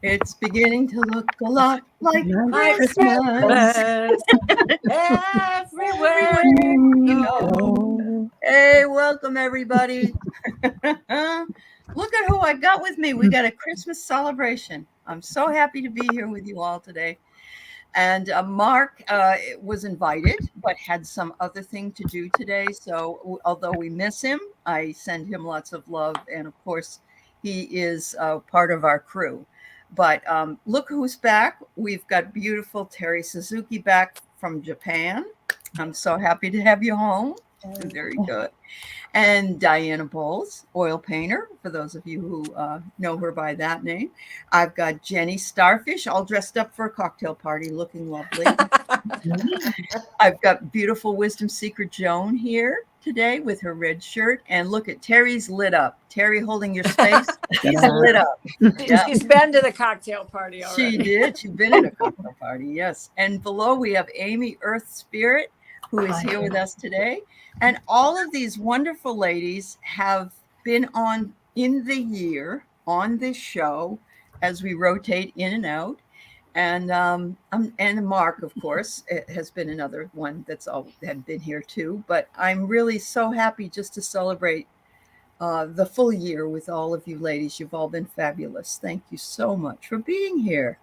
It's beginning to look a lot like Like Christmas everywhere you you go. go. Hey, welcome everybody. Look at who I got with me. We got a Christmas celebration. I'm so happy to be here with you all today. And Mark was invited, but had some other thing to do today. So although we miss him, I send him lots of love. And of course, he is part of our crew. But look who's back. We've got beautiful Terry Suzuki back from Japan. I'm so happy to have you home. Very good. And Diana Bowles, oil painter, for those of you who know her by that name. I've got Jenny Starfish, all dressed up for a cocktail party, looking lovely. I've got beautiful Wisdom Seeker Joan here today with her red shirt. And look at Terry's lit up. Terry holding your space. She's lit up. Yeah. She's been to the cocktail party already. She did. She's been at a cocktail party, yes. And below we have Amy Earth Spirit, who is here with us today. And all of these wonderful ladies have been on in the year on this show as we rotate in and out. And Mark, of course, has been another one that's all had been here too. But I'm really so happy just to celebrate the full year with all of you ladies. You've all been fabulous. Thank you so much for being here.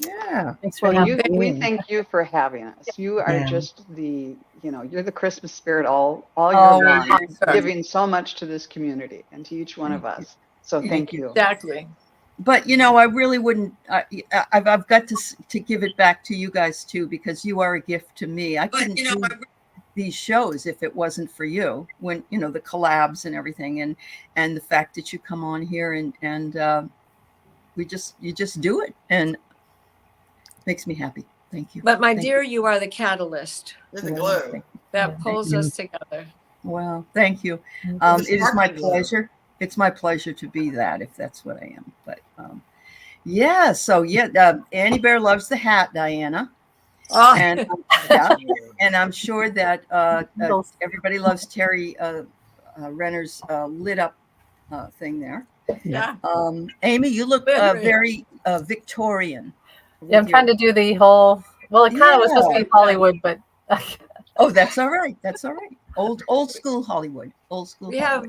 Yeah. Thanks for we thank you for having us. You are just you're the Christmas spirit all year long, giving so much to this community and to each one of us. So thank you. Exactly. But I really wouldn't. I've got to give it back to you guys too, because you are a gift to me. I couldn't do these shows if it wasn't for you. When the collabs and everything, and the fact that you come on here and you just do it, and makes me happy. Thank you. But my dear, you are the catalyst. You're the glue that pulls us together. Well, thank you. It is my pleasure. It's my pleasure to be that, if that's what I am. But Annie Bear loves the hat, Diana. Oh. And I'm sure that everybody loves Terry Renner's lit up thing there. Yeah. Amy, you look very Victorian. Yeah, I'm trying to do the whole. Well, it kind of was supposed to be Hollywood, but. Oh, that's all right. That's all right. Old school Hollywood. Old school. We have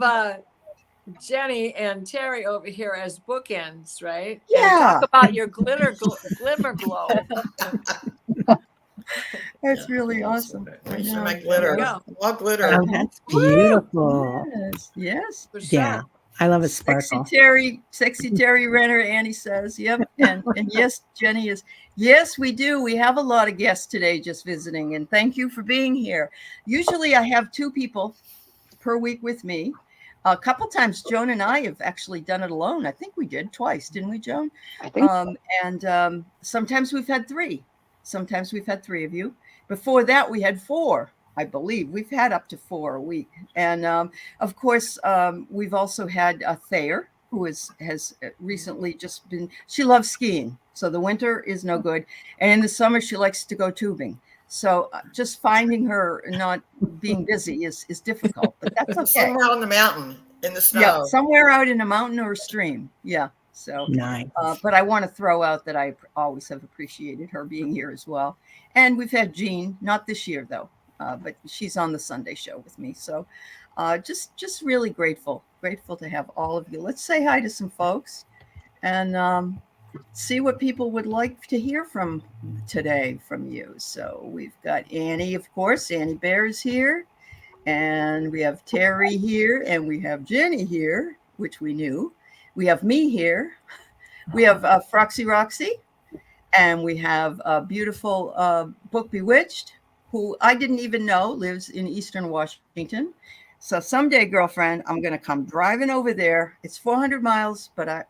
Jenny and Terry over here as bookends, right? Yeah. And talk about your glimmer glow. That's really awesome. Show my glitter. All glitter. Oh, that's beautiful. Yes. Yeah. I love a sparkle. Sexy Terry Renner, Annie says. Yep. And yes, Jenny is. Yes, we do. We have a lot of guests today just visiting. And thank you for being here. Usually I have 2 people per week with me. A couple times Joan and I have actually done it alone. I think we did twice, didn't we, Joan? I think and sometimes we've had 3. Sometimes we've had 3 of you. Before that, we had 4. I believe we've had up to 4 a week. And of course, we've also had Thayer, who has recently just been, she loves skiing. So the winter is no good. And in the summer, she likes to go tubing. So just finding her not being busy is difficult, but that's okay. Somewhere on the mountain in the snow. Yeah, somewhere out in a mountain or a stream. Yeah. So, nice. But I want to throw out that I always have appreciated her being here as well. And we've had Jean, not this year though. But she's on the Sunday show with me. So just really grateful to have all of you. Let's say hi to some folks and see what people would like to hear from today from you. So we've got Annie, of course. Annie Bear is here. And we have Terry here. And we have Jenny here, which we knew. We have me here. We have Froxy Roxy. And we have a beautiful Book Bewitched, who I didn't even know lives in Eastern Washington. So someday, girlfriend, I'm going to come driving over there. It's 400 miles, but I'll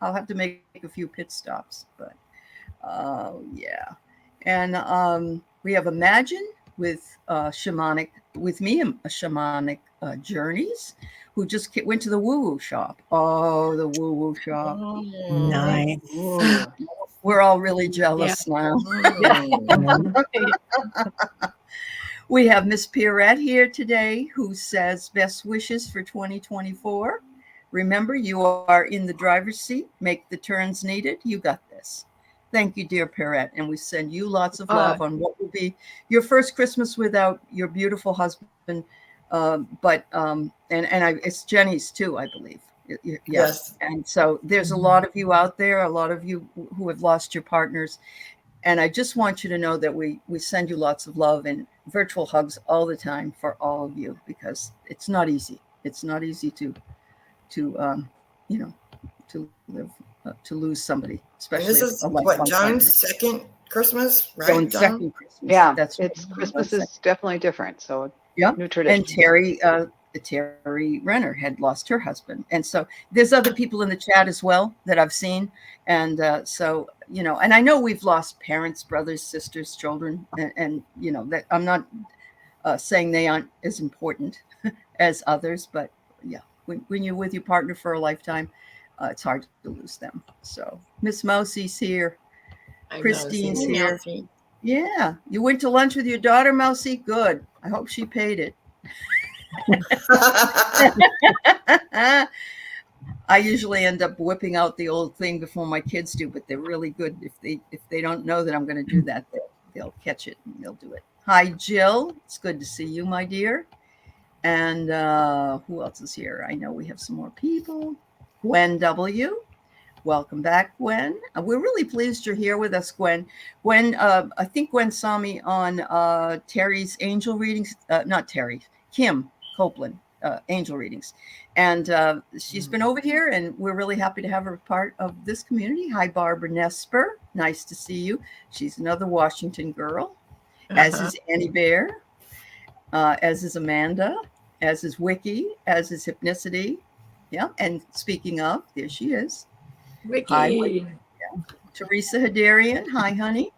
have to make a few pit stops. But yeah. And we have Imagine with shamanic journeys, who just went to the woo-woo shop. Oh, the woo-woo shop. Nice. We're all really jealous now. We have Miss Pierrette here today, who says best wishes for 2024. Remember, you are in the driver's seat. Make the turns needed. You got this. Thank you, dear Perrette. And we send you lots of love on what will be your first Christmas without your beautiful husband. It's Jenny's too, I believe. Yes. And so there's a lot of you out there, a lot of you who have lost your partners. And I just want you to know that we send you lots of love and virtual hugs all the time for all of you, because it's not easy. It's not easy to live, to lose somebody, And especially this is a what, lifelong John's partner. second Christmas, right? John's John? second Christmas. Yeah, That's it's right. Christmas John's is definitely different. So Yeah. new tradition. And Terry Renner had lost her husband. And so there's other people in the chat as well that I've seen. And so, and I know we've lost parents, brothers, sisters, children. And that I'm not saying they aren't as important as others. But yeah, when you're with your partner for a lifetime, it's hard to lose them. So Miss Mousie's here. Christine's Hey, here. Melfi. Yeah. You went to lunch with your daughter, Mousy? Good. I hope she paid it. I usually end up whipping out the old thing before my kids do, but they're really good. If they don't know that I'm going to do that, they'll catch it and they'll do it. Hi, Jill. It's good to see you, my dear. And who else is here? I know we have some more people. Gwen W. Welcome back, Gwen. We're really pleased you're here with us, Gwen. Gwen, I think Gwen saw me on Terry's angel readings. Not Terry, Kim Copeland angel readings. And she's been over here, and we're really happy to have her part of this community. Hi, Barbara Nesper. Nice to see you. She's another Washington girl, as is Annie Bear, as is Amanda, as is Wiki, as is Hypnicity. Yeah, and speaking of, there she is. Wiki. Hi, yeah. Teresa Hadarian. Hi, honey.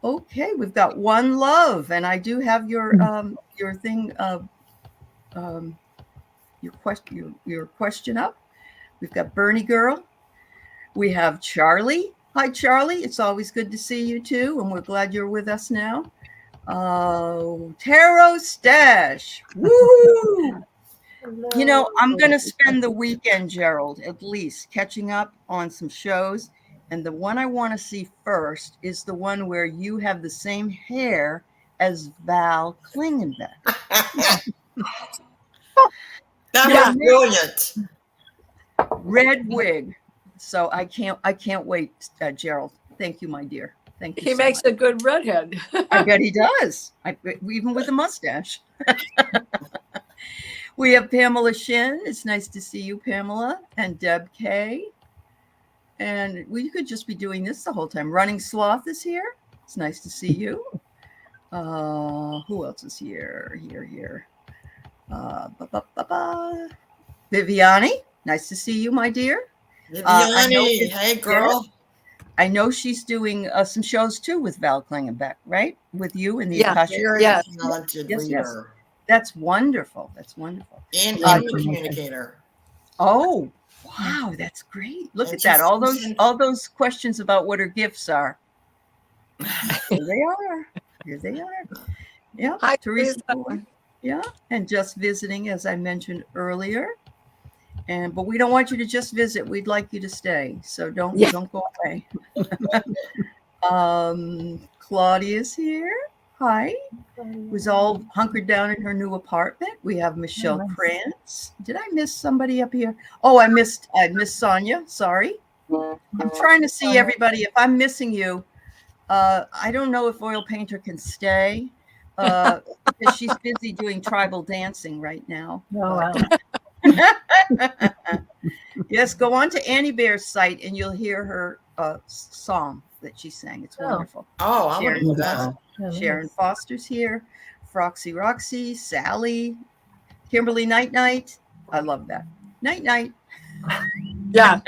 Okay, we've got one love, and I do have your thing, your question up. We've got Bernie Girl. We have Charlie. Hi, Charlie. It's always good to see you too, and we're glad you're with us now. Tarot Stash. Woo! I'm going to spend the weekend, Gerald, at least catching up on some shows. And the one I want to see first is the one where you have the same hair as Val Klingenbeck. That was brilliant. Red wig. So I can't wait, Gerald. Thank you, my dear. Thank you. He makes a good redhead. I bet he does. Even with a mustache. We have Pamela Shin. It's nice to see you, Pamela, and Deb K. And we could just be doing this the whole time. Running Sloth is here. It's nice to see you. Who else is here? Here. Viviani. Nice to see you, my dear. Viviani, hey, girl. I know she's doing some shows too with Val Klingenbeck, right? With you and the Very talented reader. Yes. That's wonderful. That's wonderful. And a communicator. Oh, wow, that's great. Look at that. All those questions about what her gifts are. Here they are. Here they are. Yeah. Hi, Teresa. Yeah. And just visiting, as I mentioned earlier. But we don't want you to just visit. We'd like you to stay. So don't go away. Claudia's here. Hi. Was all hunkered down in her new apartment. We have Michelle Krantz. Did I miss somebody up here? Oh, I missed Sonia. Sorry. I'm trying to see everybody. If I'm missing you, I don't know if Oil Painter can stay because she's busy doing tribal dancing right now. Oh, wow. Yes, go on to Annie Bear's site and you'll hear her song that she sang. It's wonderful. Oh, I want to do that. Sharon Foster's here. Froxy Roxy, Sally, Kimberly Night Night. I love that. Night Night. Yeah.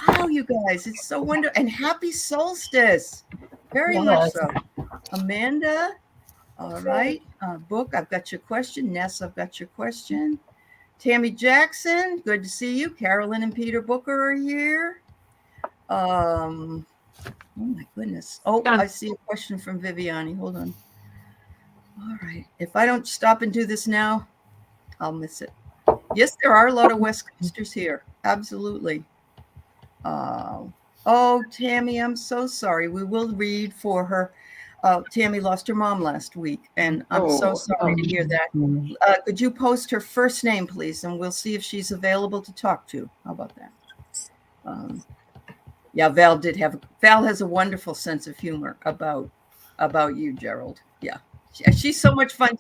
Wow, you guys, it's so wonderful. And happy solstice. Very much so. Amanda. All right. Book, I've got your question. Ness, I've got your question. Tammy Jackson, good to see you. Carolyn and Peter Booker are here. Oh my goodness. Oh, I see a question from Viviani. Hold on. All right. If I don't stop and do this now, I'll miss it. Yes, there are a lot of West Coasters here. Absolutely. Oh, Tammy, I'm so sorry. We will read for her. Tammy lost her mom last week, and I'm so sorry to hear that. Could you post her first name, please, and we'll see if she's available to talk to. How about that? Yeah, Val has a wonderful sense of humor about you, Gerald. Yeah, she's so much fun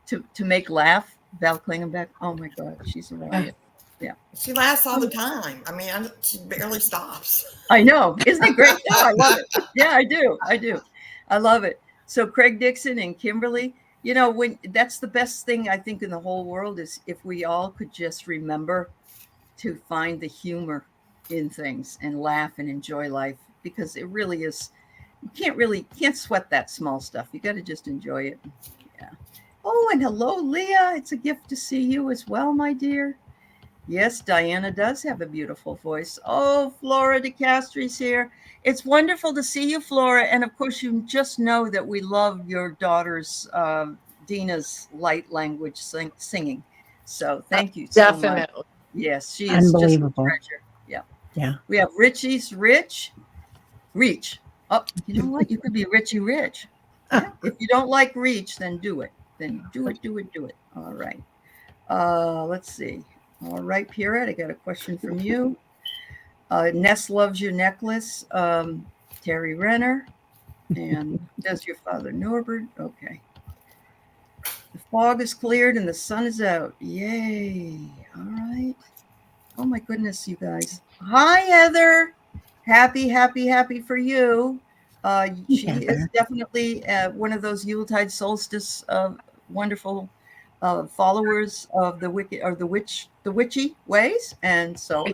to make laugh. Val Klingenbeck. Oh my God, she's a riot. Yeah, She laughs all the time. I mean, she barely stops. I know. Isn't it great? Oh, I love it. Yeah, I do. I love it. So Craig Dixon and Kimberly, when that's the best thing I think in the whole world is if we all could just remember to find the humor in things and laugh and enjoy life, because it really is. You can't sweat that small stuff. You got to just enjoy it. Yeah. Oh, and hello, Leah. It's a gift to see you as well, my dear. Yes, Diana does have a beautiful voice. Oh, Flora DeCastri's here. It's wonderful to see you, Flora. And of course, you just know that we love your daughter's, Dina's light language singing. So thank you so much. Definitely. Yes, she is just a treasure. Yeah. Yeah. We have Reach. Oh, you know what? You could be Richie Rich. Yeah. If you don't like Reach, then do it. Then do it. All right. Let's see. All right, Pierrette, I got a question from you. Ness loves your necklace. Terry Renner. And does your father Norbert? Okay. The fog is cleared and the sun is out. Yay. All right. Oh my goodness, you guys. Hi, Heather. Happy for you. She is definitely one of those Yuletide solstice wonderful followers of the wicked or the witchy ways, and so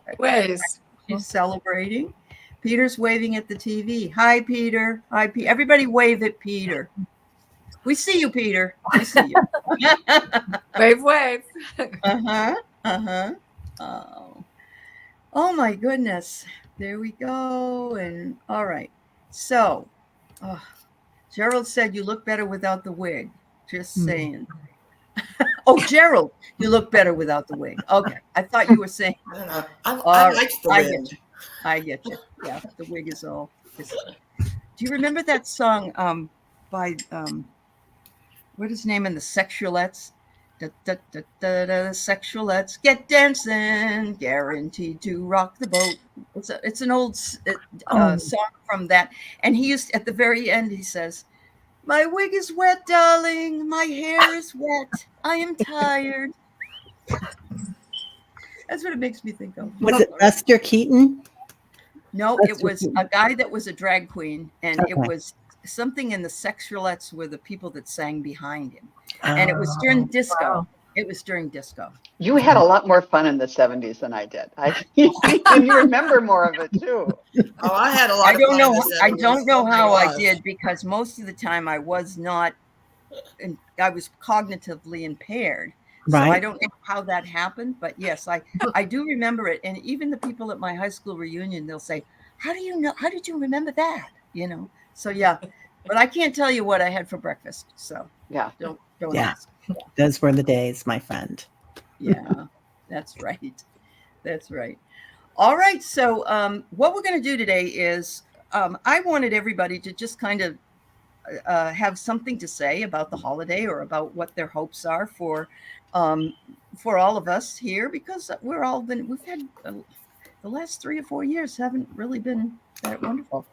she's celebrating. Peter's waving at the TV. Hi, Peter. Hi, Pete. Everybody wave at Peter. We see you, Peter. We see you. Wave. Oh my goodness. There we go. And all right. So, Gerald said you look better without the wig. Just saying. Oh, Gerald, you look better without the wig. Okay. I thought you were saying. I don't know. I like the wig. I get you. Yeah, the wig is all. Do you remember that song by what is his name in the Sexualettes? Sexualettes get dancing, guaranteed to rock the boat. It's an old song from that, and he used at the very end. He says, "My wig is wet, darling. My hair is wet. I am tired." That's what it makes me think of. Was it Buster Keaton? No, it was a guy that was a drag queen, and it was something in the Sexualettes were the people that sang behind him. And it was during disco. Wow. It was during disco. You had a lot more fun in the 70s than I did. And you remember more of it too. Oh, I had a lot of fun in the 70s. I don't know how I did, because most of the time I was cognitively impaired. Right. So I don't know how that happened, but yes, I do remember it. And even the people at my high school reunion, they'll say, "How do you know? How did you remember that?" So yeah, but I can't tell you what I had for breakfast. So yeah, don't ask. Yeah. Those were the days, my friend. Yeah, that's right. That's right. All right. So what we're going to do today is I wanted everybody to just kind of have something to say about the holiday or about what their hopes are for all of us here, because we've had the last 3 or 4 years haven't really been that wonderful.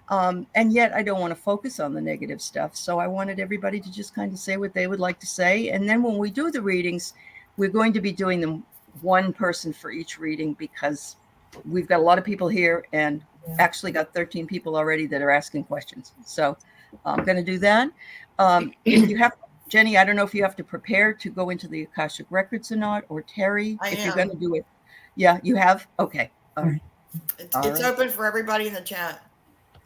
And yet I don't want to focus on the negative stuff. So I wanted everybody to just kind of say what they would like to say. And then when we do the readings, we're going to be doing them one person for each reading, because we've got a lot of people here and actually got 13 people already that are asking questions. So I'm going to do that. If you have, Jenny, I don't know if you have to prepare to go into the Akashic Records or not, or Terry, if you're going to do it. Yeah, you have? Okay. All right. It's open for everybody in the chat.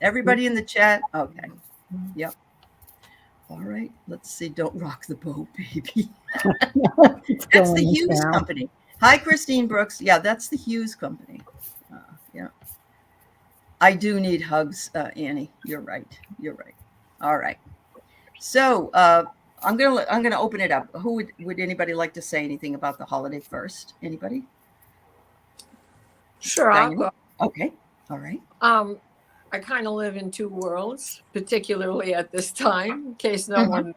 Everybody in the chat? Okay. Yep. All right. Let's see. Don't rock the boat, baby. That's the Hughes Company. Hi, Christine Brooks. Yeah, that's the Hughes Company. Yeah. I do need hugs, Annie. You're right. All right. So, I'm gonna open it up. Who would anybody like to say anything about the holiday first? Anybody? Sure, I'll Diana? go. Okay. All right. I kind of live in two worlds, particularly at this time, in case no Mhm. one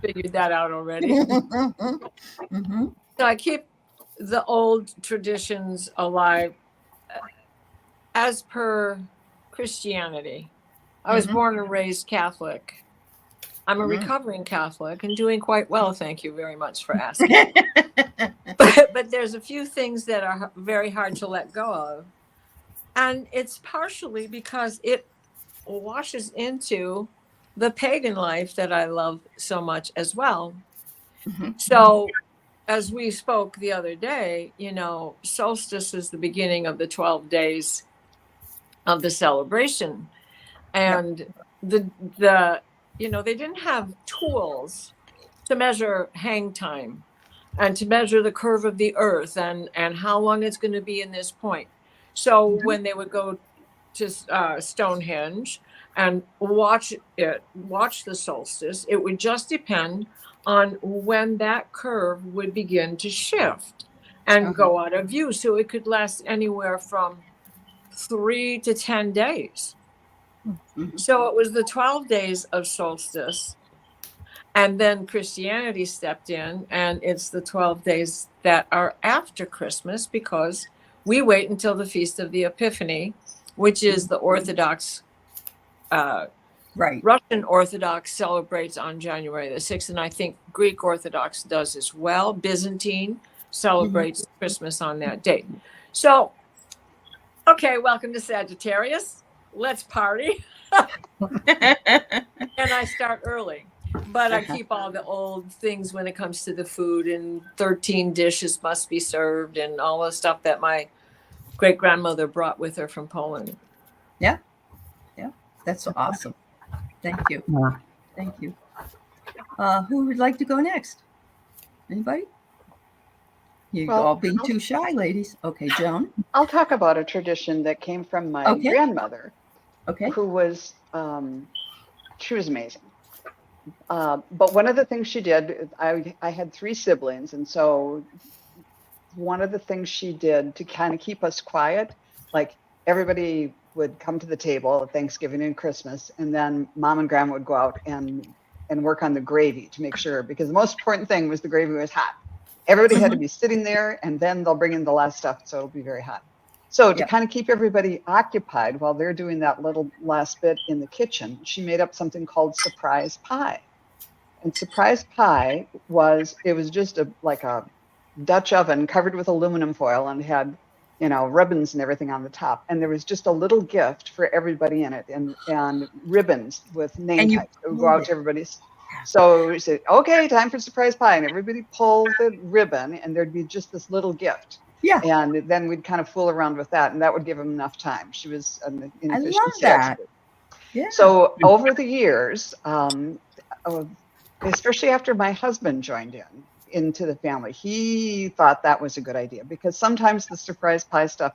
figured that out already. Mm-hmm. So I keep the old traditions alive as per Christianity. I was Mhm. born and raised Catholic. I'm a Mhm. recovering Catholic and doing quite well. Thank you very much for asking. But there's a few things that are very hard to let go of. And it's partially because it washes into the pagan life that I love so much as well. Mhm. So, as we spoke the other day, solstice is the beginning of the 12 days of the celebration. And the they didn't have tools to measure hang time and to measure the curve of the earth and how long it's going to be in this point. So when they would go to Stonehenge and watch the solstice, it would just depend on when that curve would begin to shift and go out of view. So it could last anywhere from 3 to 10 days. Mhm. So it was the 12 days of solstice. And then Christianity stepped in, and it's the 12 days that are after Christmas because we wait until the Feast of the Epiphany, which is the Orthodox, Right. Russian Orthodox celebrates on January the 6th. And I think Greek Orthodox does as well. Byzantine celebrates Christmas on that date. So, okay, welcome to Sagittarius. Let's party. And I start early, but I keep all the old things when it comes to the food, and 13 dishes must be served and all the stuff that my great grandmother brought with her from Poland. Yeah. Yeah. That's awesome. Thank you. Yeah. Thank you. Who would like to go next? Anybody? You Well, all being too shy, ladies. Okay, Joan. I'll talk about a tradition that came from my Okay. grandmother, Okay. who was she was amazing. But one of the things she did, I had three siblings, and so one of the things she did to kind of keep us quiet, like everybody would come to the table at Thanksgiving and Christmas, and then mom and grandma would go out and work on the gravy to make sure, because the most important thing was the gravy was hot. Everybody had to be sitting there, and then they'll bring in the last stuff, so it'll be very hot. So to kind of keep everybody occupied while they're doing that little last bit in the kitchen, she made up something called surprise pie. And surprise pie was just like a Dutch oven covered with aluminum foil and had, ribbons and everything on the top. And there was just a little gift for everybody in it, and ribbons with name And you tags that would go out to everybody's. So we said, okay, time for surprise pie. And everybody pulled the ribbon, and there'd be just this little gift. Yeah. And then we'd kind of fool around with that, and that would give them enough time. She was an I love inefficiency that. expert. Yeah. So over the years, especially after my husband joined into the family, he thought that was a good idea, because sometimes the surprise pie stuff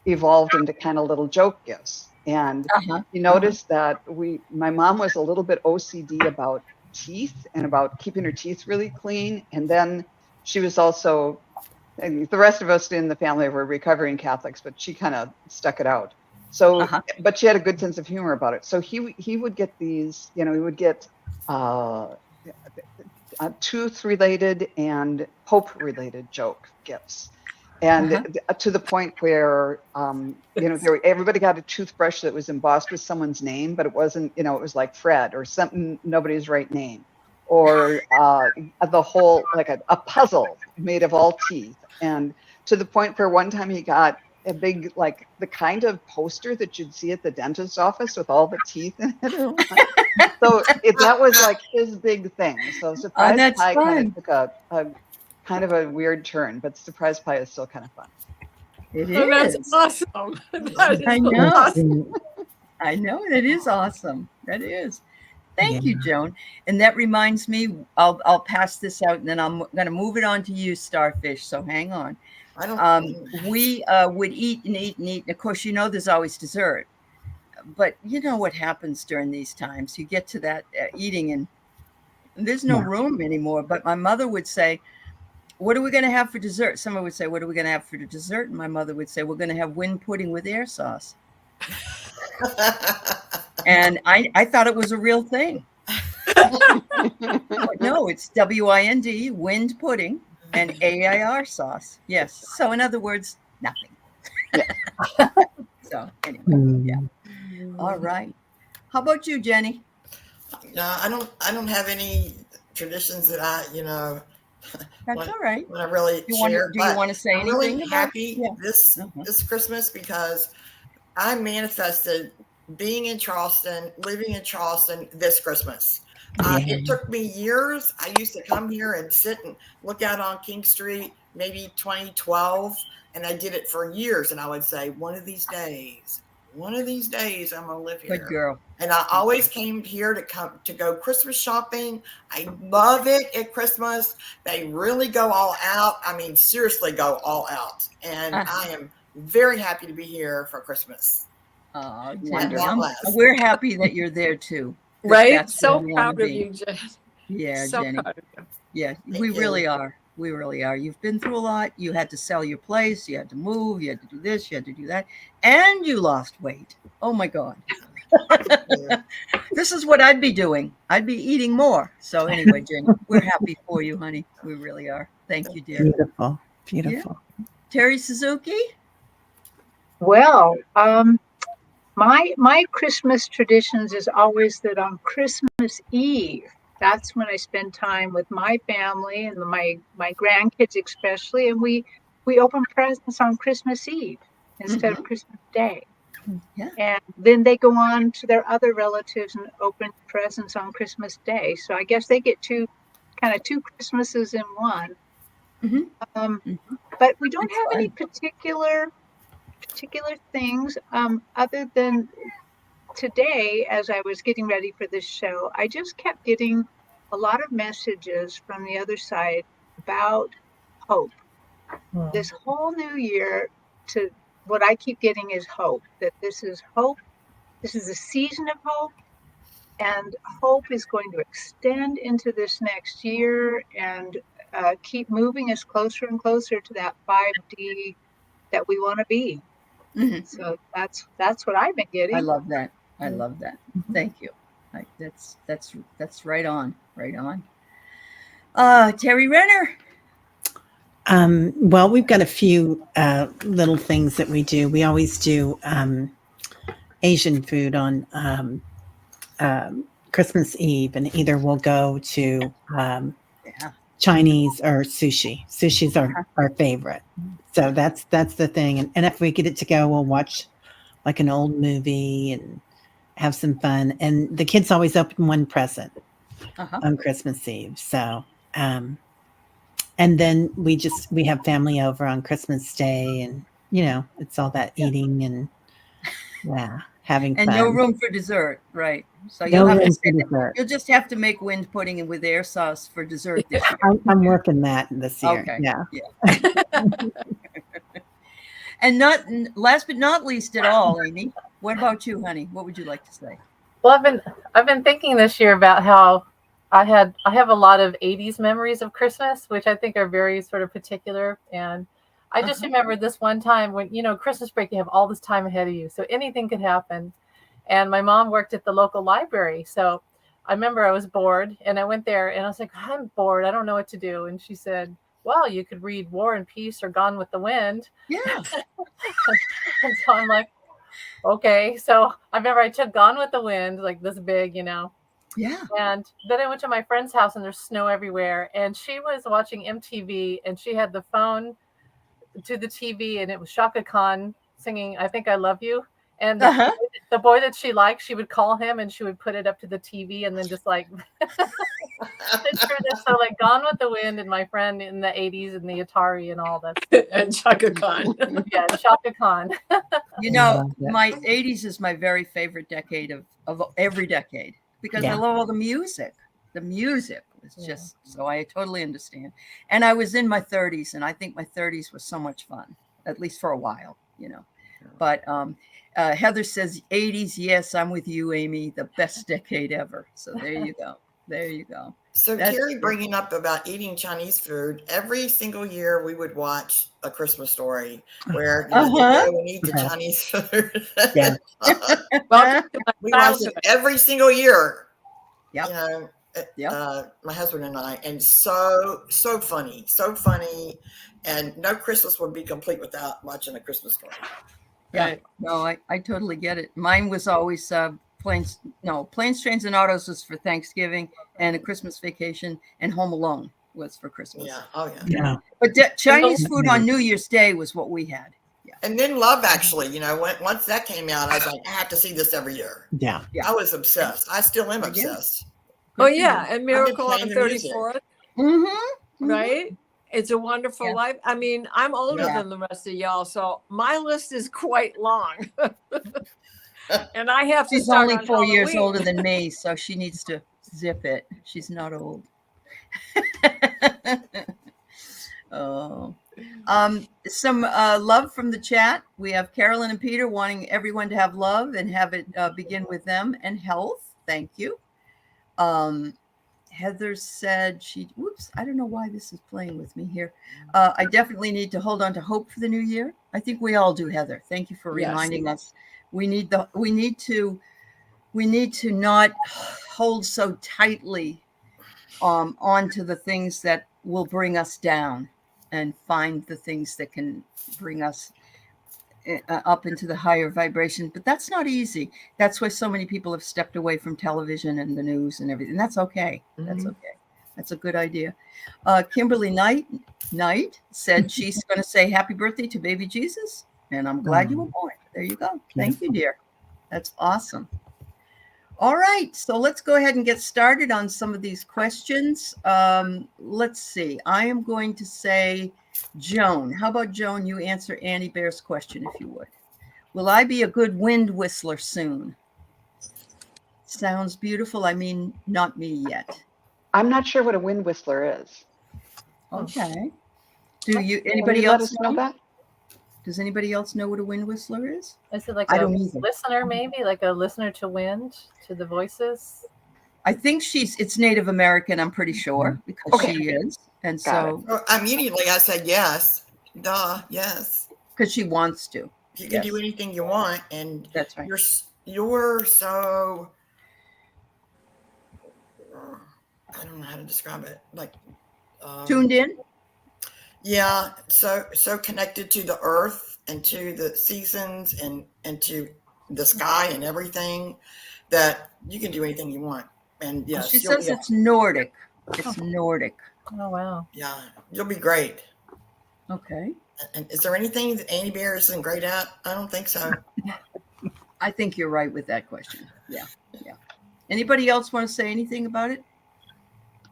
evolved into kind of little joke gifts. And he noticed that my mom was a little bit OCD about teeth and about keeping her teeth really clean. And then she was also, and the rest of us in the family were recovering Catholics, but she kind of stuck it out. So, but she had a good sense of humor about it. So he would get these, he would get tooth-related and Pope-related joke gifts, and to the point where everybody got a toothbrush that was embossed with someone's name, but it wasn't. It was like Fred or something, nobody's right name, or the whole like a puzzle made of all teeth, and to the point where one time he got a big, like the kind of poster that you'd see at the dentist's office with all the teeth in it. So that was like his big thing. So surprise pie kind of took a kind of a weird turn, but surprise pie is still kind of fun. It Oh, is. that's awesome. That is I know. awesome. I know. That is awesome. That is. Thank Yeah. you, Joan. And that reminds me, I'll pass this out, and then I'm going to move it on to you, Starfish. So hang on. I don't. We would eat and eat and eat. And of course, there's always dessert. But you know what happens during these times? You get to that eating, and There's no Yeah. room anymore. But my mother would say, what are we going to have for dessert? Someone would say, what are we going to have for dessert? And my mother would say, we're going to have wind pudding with air sauce. And I thought it was a real thing. But no, it's WIND, wind pudding, and AIR sauce. Yes. So in other words, nothing. So anyway, yeah. All right. How about you, Jenny? No, I don't have any traditions that That's when, all right. when I really Do share. you But want to say I'm anything really about? happy Yeah. this Christmas because I manifested being in Charleston, living in Charleston this Christmas. Yeah. It took me years. I used to come here and sit and look out on King Street, maybe 2012, and I did it for years. And I would say, one of these days, I'm gonna live here. Good girl. And I always came here to go Christmas shopping. I love it at Christmas. They really go all out. I mean, seriously, go all out. And I am very happy to be here for Christmas. Oh, Wonderful. We're happy that you're there too. Right? That's So where you wanna proud of be. you, Jen. Yeah, So Jenny. proud of you. Yeah, Thank we you. really are. We really are. You've been through a lot. You had to sell your place. You had to move. You had to do this. You had to do that. And you lost weight. Oh my God. This is what I'd be doing. I'd be eating more. So anyway, Jenny, we're happy for you, honey. We really are. Thank you, dear. Beautiful. Beautiful. Terry Suzuki? Well, my Christmas traditions is always that on Christmas Eve, that's when I spend time with my family and my grandkids especially, and we open presents on Christmas Eve instead of Christmas Day. Yeah. And then they go on to their other relatives and open presents on Christmas Day. So I guess they get two Christmases in one. But we don't have any particular things other than today, as I was getting ready for this show, I just kept getting a lot of messages from the other side about hope. This whole new year, to what I keep getting is hope, that this is hope. This is a season of hope, and hope is going to extend into this next year and keep moving us closer and closer to that 5D that we want to be. So that's what I've been getting. I love that. I love that. Thank you. That's right on. Right on. Terry Renner. Well, we've got a few little things that we do. We always do Asian food on Christmas Eve, and either we'll go to Chinese or sushi. Sushi's our favorite. So that's the thing. And if we get it to go, we'll watch like an old movie and have some fun. And the kids always open one present on Christmas Eve. So, and then we have family over on Christmas Day, and it's all that eating and having fun. And no room for dessert, right? So No you'll room for dessert. You'll just have to make wind pudding with air sauce for dessert this year. I'm working that this year. Okay. Yeah. And last but not least at all, Amy, what about you, honey? What would you like to say? Well, I've been thinking this year about how I have a lot of 80s memories of Christmas, which I think are very sort of particular. And I just remember this one time when, Christmas break, you have all this time ahead of you. So anything could happen. And my mom worked at the local library. So I remember I was bored and I went there and I was like, I'm bored. I don't know what to do. And she said, well, you could read War and Peace or Gone with the Wind. Yeah. And so I'm like, okay. So I remember I took Gone with the Wind, like this big, Yeah. And then I went to my friend's house and there's snow everywhere. And she was watching MTV and she had the phone to the TV and it was Shaka Khan singing I Think I Love You. And the boy that she liked, she would call him and she would put it up to the TV and then just like so like Gone with the Wind and my friend in the 80s and the Atari and all that. And Shaka Khan. Yeah, Shaka Khan. My 80s is my very favorite decade of every decade because I love all the music. The music was just so I totally understand. And I was in my 30s and I think my 30s was so much fun, at least for a while, But Heather says 80s. Yes, I'm with you, Amy. The best decade ever. So there you go. There you go. So That's Terry true. bringing up about eating Chinese food, every single year we would watch A Christmas Story where they Uh-huh. go and eat the Okay. Chinese food. Yeah. Welcome to my We watch it childhood. every single year. Yep. You know, Yep. my husband and I, and so funny, and no Christmas would be complete without watching A Christmas Story. Yeah. Right. No, I totally get it. Mine was always planes, trains, and autos was for Thanksgiving, and A Christmas Vacation, and Home Alone was for Christmas. Yeah, oh yeah. Yeah. But Chinese food on New Year's Day was what we had. Yeah. And then Love Actually, you know, once that came out, I was like, I have to see this every year. Yeah. Yeah. I was obsessed. I still am I get it. obsessed. Oh yeah, and Miracle playing on the music. 34th, Mm-hmm. right? It's a Wonderful Yeah. Life. I mean, I'm older Yeah. than the rest of y'all, so my list is quite long. And I have to She's start only on 4 years Halloween. older than me, so she needs to zip it. She's not old. Oh. Some love from the chat. We have Carolyn and Peter wanting everyone to have love and have it begin with them and health. Thank you. Heather said I don't know why this is playing with me here. I definitely need to hold on to hope for the new year. I think we all do, Heather. Thank you for Yes. reminding us. We need to not hold so tightly onto the things that will bring us down, and find the things that can bring us up into the higher vibration. But that's not easy. That's why so many people have stepped away from television and the news and everything. That's okay. That's okay. That's a good idea. Kimberly Knight said she's going to say happy birthday to baby Jesus, and I'm glad you were born. There you go. Thank you, dear. That's awesome. All right, so let's go ahead and get started on some of these questions. Let's see. I am going to say, Joan. How about Joan? You answer Annie Bear's question, if you would. Will I be a good wind whistler soon? Sounds beautiful. I mean, not me yet. I'm not sure what a wind whistler is. Okay. Do you? Can Anybody you let else us know that? Does anybody else know what a wind whistler is? Is it like I a don't either. listener, maybe like a listener to wind, to the voices? I think it's Native American, I'm pretty sure, because Okay. she is. And Got so Immediately I said yes. Duh, yes. because she wants to. You can do anything you want, and That's right. you're so, I don't know how to describe it. Like Tuned in? Yeah, so connected to the earth and to the seasons and to the sky and everything, that you can do anything you want. And yes, She says it's Nordic. It's Nordic. Oh wow. yeah, you'll be great. Okay. And is there anything that Annie Bear isn't great at? I don't think so. I think you're right with that question. Yeah. Yeah. Anybody else want to say anything about it?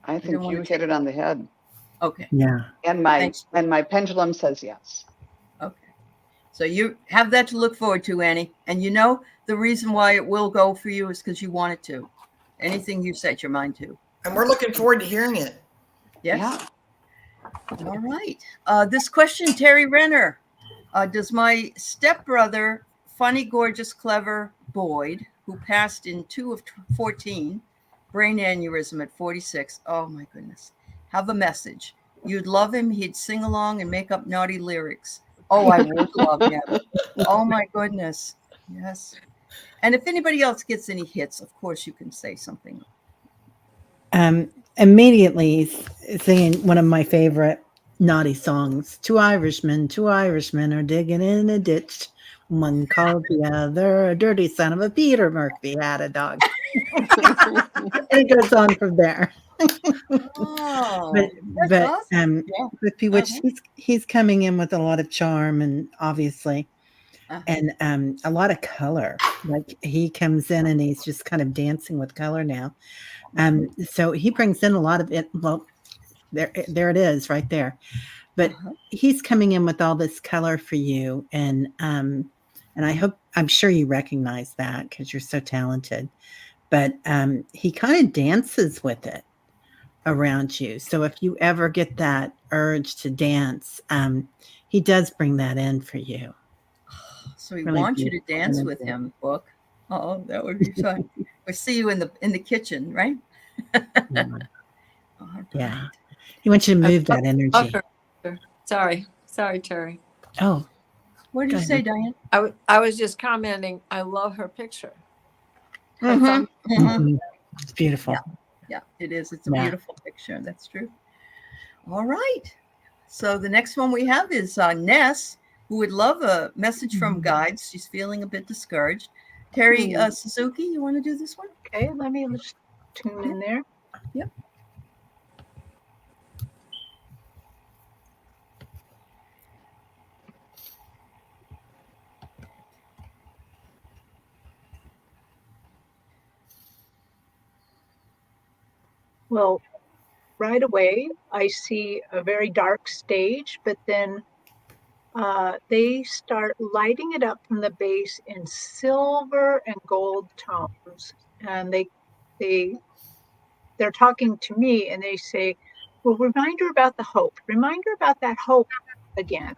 I think wanna you take hit it on the head. Okay. Yeah. And my pendulum says yes. Okay. So you have that to look forward to, Annie. And you know, the reason why it will go for you is because you want it to. Anything you set your mind to. And we're looking forward to hearing it. Yes. Yeah. All right. This question, Terry Renner. Does my stepbrother, funny, gorgeous, clever Boyd, who passed in 2 of 14, brain aneurysm at 46, oh my goodness, have a message? You'd love him. He'd sing along and make up naughty lyrics. Oh, I would love him. Oh my goodness. Yes. And if anybody else gets any hits, of course you can say something. Immediately singing one of my favorite naughty songs. Two Irishmen are digging in a ditch. One called the other a dirty son of a Peter Murphy had a dog. And it goes on from there. Oh, but awesome. Yeah. with Bewitched, he's coming in with a lot of charm, and obviously, and a lot of color. Like he comes in and he's just kind of dancing with color now. So he brings in a lot of it. Well, there it is right there. But he's coming in with all this color for you, and I'm sure you recognize that because you're so talented. But he kind of dances with it around you. So if you ever get that urge to dance, he does bring that in for you. So he wants you to dance with him, Book. Oh, that would be fun. Or see you in the kitchen, right? All right. Yeah. He wants you to move that Love energy. her picture. Sorry, Terry. Oh, What did go you say, ahead. Diane? I was just commenting. I love her picture. Her Mm-hmm. thumb. Mhm. It's beautiful. Yeah, it is. It's a Yeah. beautiful picture. That's true. All right. So the next one we have is Ness, who would love a message from guides. She's feeling a bit discouraged. Terry Suzuki, you want to do this one? Okay, let me just tune in there. Yep. Well, right away, I see a very dark stage, but then they start lighting it up from the base in silver and gold tones, and they're talking to me, and they say, "Well, remind her about the hope. Remind her about that hope again.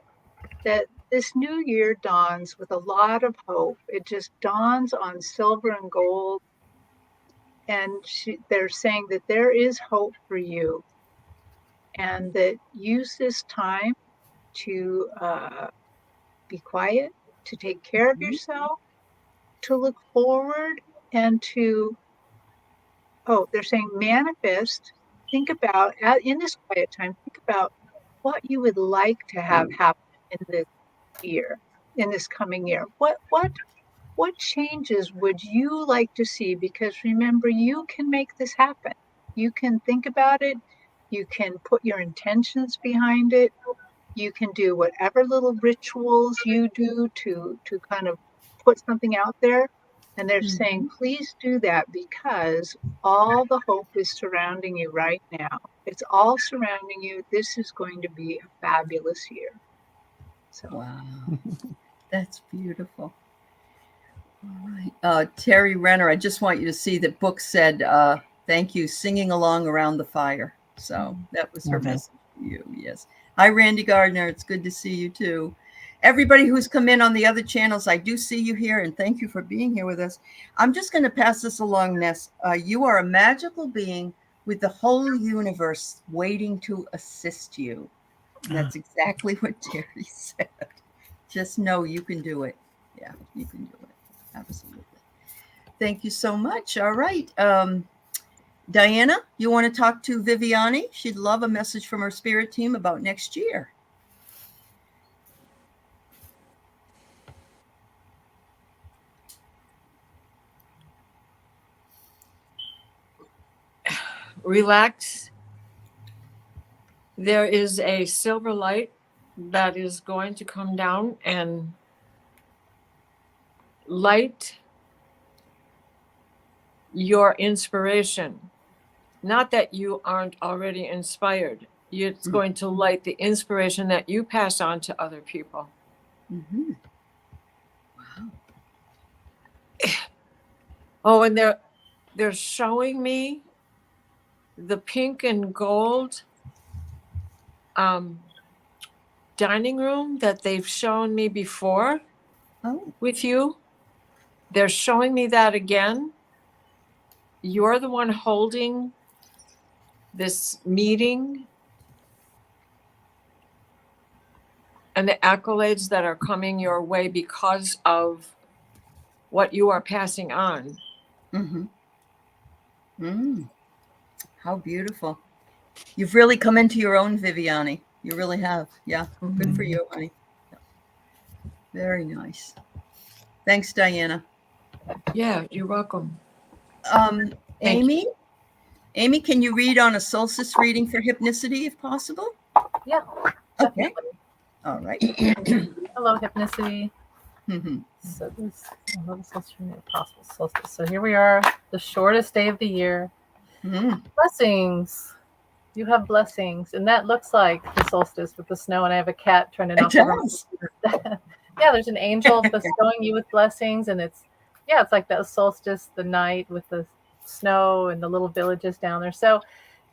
That this new year dawns with a lot of hope. It just dawns on silver and gold." And they're saying that there is hope for you, and that use this time to be quiet, to take care of yourself, to look forward, and to, oh, they're saying manifest. Think about, in this quiet time, think about what you would like to have happen in this year, in this coming year. What changes would you like to see? Because remember, you can make this happen. You can think about it. You can put your intentions behind it. You can do whatever little rituals you do to kind of put something out there. And they're saying, please do that because all the hope is surrounding you right now. It's all surrounding you. This is going to be a fabulous year. So, Wow. That's beautiful. All right. Terry Renner, I just want you to see that Book said, thank you, singing along around the fire. So that was her Love it. message to you. Yes. Hi, Randy Gardner. It's good to see you too. Everybody who's come in on the other channels, I do see you here and thank you for being here with us. I'm just going to pass this along, Ness. You are a magical being with the whole universe waiting to assist you. And that's exactly what Terry said. Just know you can do it. Yeah, you can do it. Absolutely. Thank you so much. All right. Diana, you want to talk to Viviani? She'd love a message from her spirit team about next year. Relax. There is a silver light that is going to come down and light your inspiration. Not that you aren't already inspired. It's going to light the inspiration that you pass on to other people. Mm-hmm. Wow. Oh, and they're showing me the pink and gold dining room that they've shown me before with you. They're showing me that again. You're the one holding this meeting and the accolades that are coming your way because of what you are passing on. Mm-hmm. How beautiful. You've really come into your own, Viviani. You really have. Yeah. Good for you, honey. Yeah. Very nice. Thanks, Diana. Yeah, you're welcome. Amy? Amy, can you read on a solstice reading for hypnicity if possible? Yeah. Okay. All right. Hello, Hypnicity. So this possible solstice. So here we are, the shortest day of the year. Blessings. You have blessings, and that looks like the solstice with the snow. And I have a cat trying to knock over. Yeah, there's an angel bestowing you with blessings, and it's like that solstice, the night with the snow and the little villages down there. So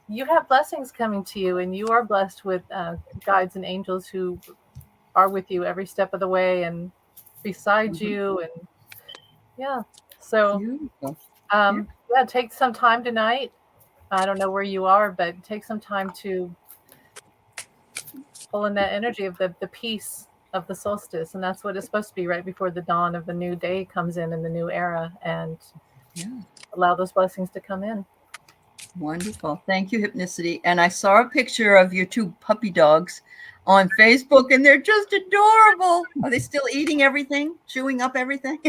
you have blessings coming to you, and you are blessed with guides and angels who are with you every step of the way and beside you. And so take some time tonight I don't know where you are, but take some time to pull in that energy of the peace of the solstice. And that's what it's supposed to be right before the dawn of the new day comes in the new era, and allow those blessings to come in. Wonderful. Thank you, Hypnicity. And I saw a picture of your two puppy dogs on Facebook, and they're just adorable. Are they still eating everything, chewing up everything?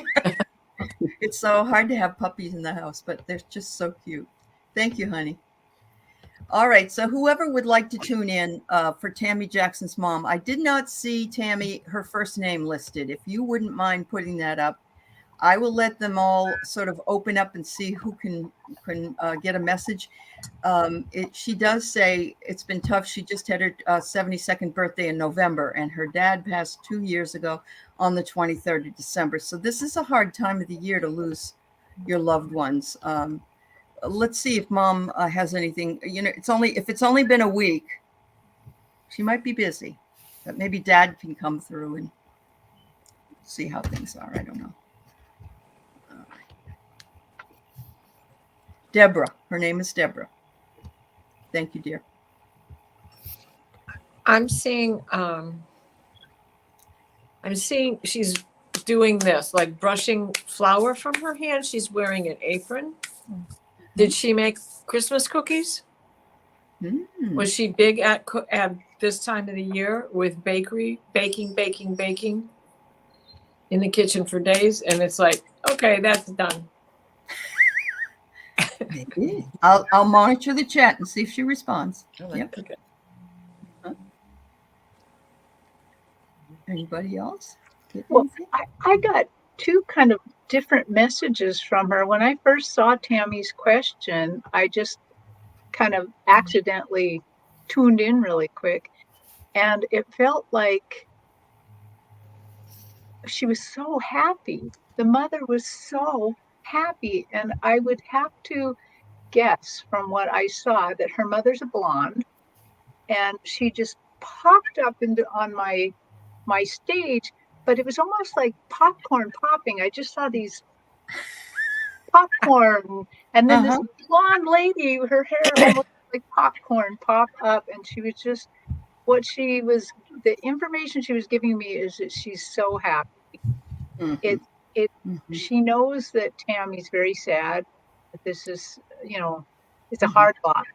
It's so hard to have puppies in the house, but they're just so cute. Thank you, honey. All right. So whoever would like to tune in for Tammy Jackson's mom, I did not see Tammy, her first name listed. If you wouldn't mind putting that up, I will let them all sort of open up and see who can get a message. She does say it's been tough. She just had her 72nd birthday in November, and her dad passed 2 years ago on the 23rd of December. So this is a hard time of the year to lose your loved ones. Let's see if mom has anything. You know, if it's only been a week, she might be busy, but maybe dad can come through and see how things are. I don't know. Deborah. Her name is Deborah. Thank you, dear. I'm seeing she's doing this, like brushing flour from her hand. She's wearing an apron. Did she make Christmas cookies? Was she big at this time of the year with baking in the kitchen for days? And it's like, okay, that's done. Maybe. I'll monitor the chat and see if she responds. Yep. Okay. Anybody else? Well, I got two kind of different messages from her. When I first saw Tammy's question, I just kind of accidentally tuned in really quick, and it felt like she was so happy. The mother was so happy, and I would have to guess from what I saw that her mother's a blonde, and she just popped up on my stage, but it was almost like popcorn popping. I just saw these popcorn, and then this blonde lady, her hair almost like popcorn, pop up, and she was just the information she was giving me is that she's so happy. She knows that Tammy's very sad, that this is, it's a hard lot.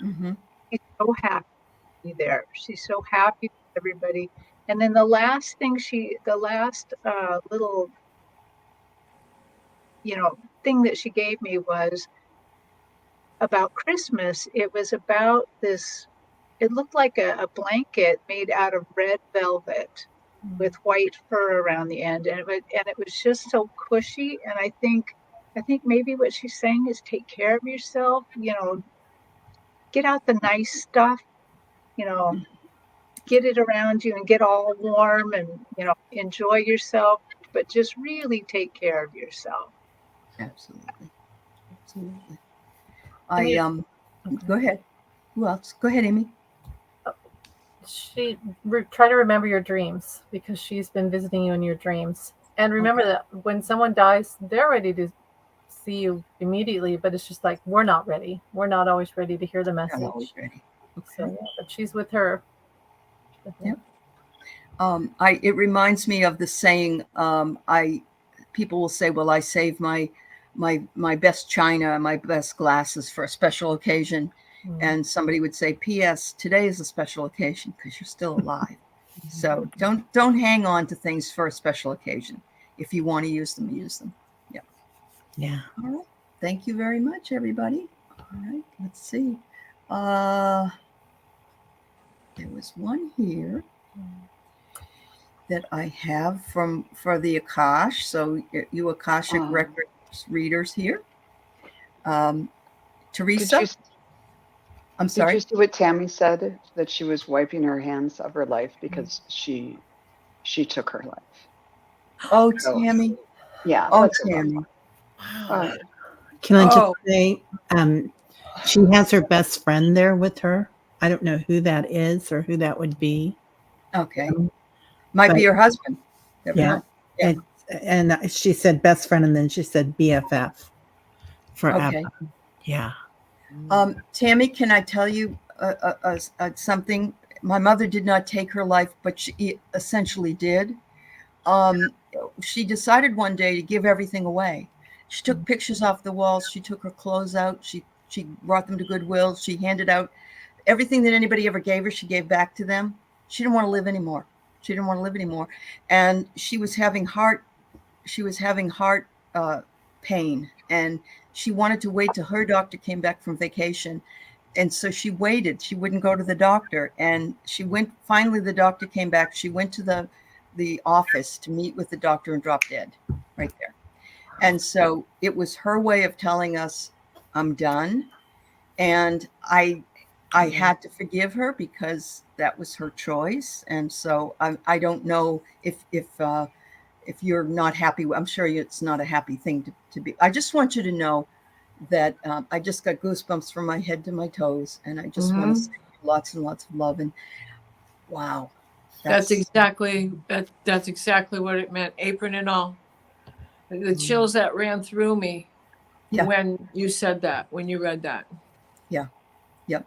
She's so happy to be there. She's so happy with everybody. And then the last little, thing that she gave me was about Christmas. It was about this, it looked like a blanket made out of red velvet with white fur around the end. And it was just so cushy. And I think maybe what she's saying is take care of yourself, get out the nice stuff, get it around you and get all warm and, enjoy yourself, but just really take care of yourself. Absolutely. Go ahead. Who else? Go ahead, Amy. Try to remember your dreams, because she's been visiting you in your dreams. And remember that when someone dies, they're ready to see you immediately, but it's just like, we're not ready. We're not always ready to hear the message. Not always ready. Okay. So, but she's with her. Yep. It reminds me of the saying, people will say, well, I save my best china, my best glasses for a special occasion. And somebody would say, P.S. today is a special occasion because you're still alive. So don't hang on to things for a special occasion. If you want to use them, use them. Yeah. Yeah. All right. Thank you very much, everybody. All right. Let's see. There was one here that I have for the Akash. So you Akashic Records readers here. Teresa. I'm sorry. Did you see what Tammy said? That she was wiping her hands of her life because she took her life. Oh, Tammy. Yeah. Oh, Tammy. Wow. Can I just say, she has her best friend there with her. I don't know who that is or who that would be. Okay. Might be your husband. Yeah. And she said best friend, and then she said BFF forever. Okay. Yeah. Tammy, can I tell you something? My mother did not take her life, but she essentially did. Um, she decided one day to give everything away. She took pictures off the walls. She took her clothes out. She brought them to Goodwill. She handed out everything that anybody ever gave her. She gave back to them. She didn't want to live anymore. She didn't want to live anymore, and she was having heart. She was having heart pain, and she wanted to wait till her doctor came back from vacation. And so she waited. She wouldn't go to the doctor, and she went. Finally, the doctor came back. She went to the office to meet with the doctor and dropped dead right there. And so it was her way of telling us, I'm done. And I had to forgive her because that was her choice. And so I don't know if you're not happy. I'm sure it's not a happy thing to be. I just want you to know that I just got goosebumps from my head to my toes. And I just want to say lots and lots of love. And wow. That's exactly what it meant, apron and all. The chills that ran through me when you said that, when you read that. Yeah. Yep.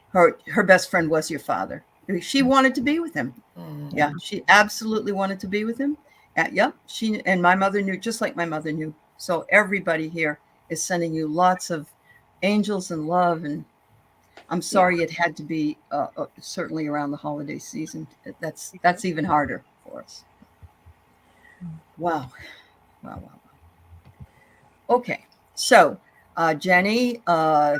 Her best friend was your father. She wanted to be with him. Yeah, she absolutely wanted to be with him. Yep. She and my mother knew, just like my mother knew. So everybody here is sending you lots of angels and love. And I'm sorry it had to be certainly around the holiday season. That's even harder for us. Wow. Okay, so Jenny,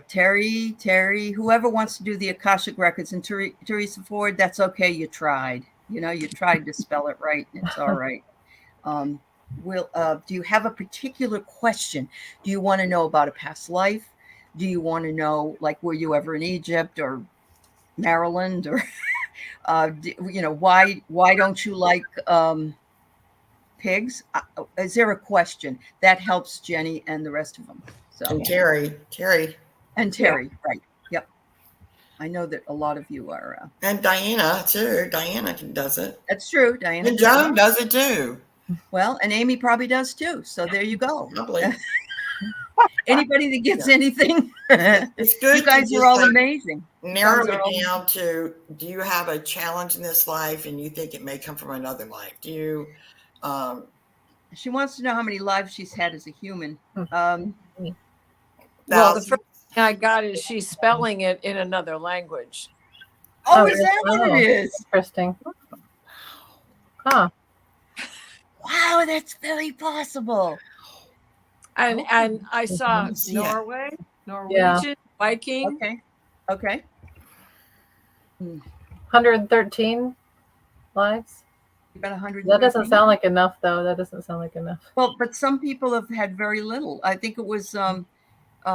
Terry, whoever wants to do the Akashic Records, and Teresa Ford, that's okay. You tried. You tried to spell it right. It's all right. Do you have a particular question? Do you want to know about a past life? Do you want to know, like, were you ever in Egypt or Maryland, or why don't you like pigs? Is there a question that helps Jenny and the rest of them? So And Terry, right? Yep. I know that a lot of you are. And Diana too. Diana does it. That's true. Diana and Joan does it too. Well, and Amy probably does too. So there you go. Probably. Anybody that gets anything, it's good. You guys are all amazing. Narrow it down to: do you have a challenge in this life, and you think it may come from another life? Do you? She wants to know how many lives she's had as a human. Well, the first thing I got is she's spelling it in another language. Oh, is that what it is? Interesting. Huh. Wow, that's very possible. And I saw Norwegian, Viking. Okay. 113 lives. About 100. That doesn't sound like enough, though. That doesn't sound like enough. Well, but some people have had very little. I think it was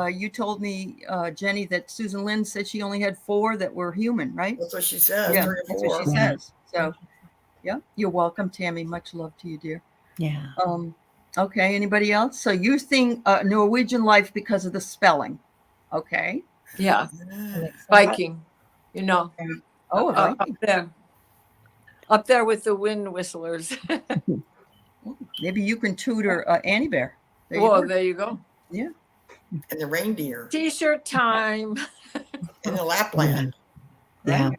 you told me, Jenny, that Susan Lynn said she only had 4 that were human, right? That's what she says. Yeah, 3 or 4. that's what she says. So, yeah, you're welcome, Tammy. Much love to you, dear. Yeah. Okay. Anybody else? So you think Norwegian life because of the spelling? Okay. Yeah. Viking. Up there with the wind whistlers. Maybe you can tutor Annie Bear. There you go. Yeah. And the reindeer. T-shirt time. In the Lapland. Yeah.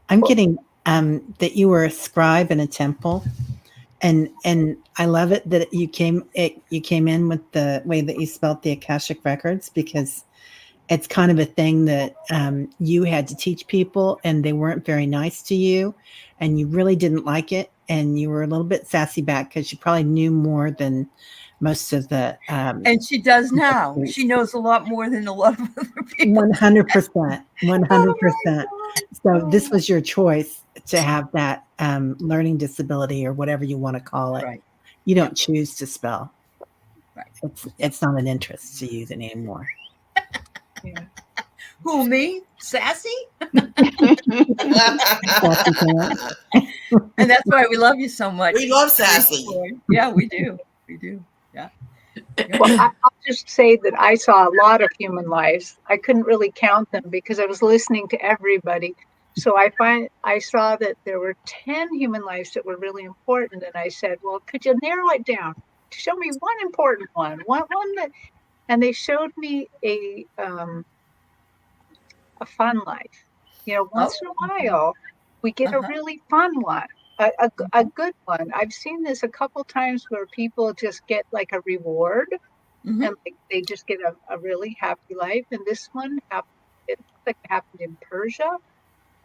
I'm getting that you were a scribe in a temple. And I love it that you came in with the way that you spelled the Akashic Records, because it's kind of a thing that you had to teach people, and they weren't very nice to you, and you really didn't like it, and you were a little bit sassy back because you probably knew more than most of the. And she does now. She knows a lot more than a lot of other people. 100%. 100%. So this was your choice to have that learning disability, or whatever you want to call it. Right. You don't choose to spell. Right. It's not an interest to you anymore. Yeah. Who, me? Sassy? Sassy And that's why we love you so much. We love Sassy. Yeah, we do. We do. Yeah. Well, I'll just say that I saw a lot of human lives. I couldn't really count them because I was listening to everybody. So I saw that there were 10 human lives that were really important. And I said, well, could you narrow it down? Show me one important one that, and they showed me a a fun life. You know, Oh, once in a while, we get a uh-huh. really fun one, a good one. I've seen this a couple times where people just get like a reward Hmm. and like they just get a really happy life. And this one happened, it looks like it happened in Persia,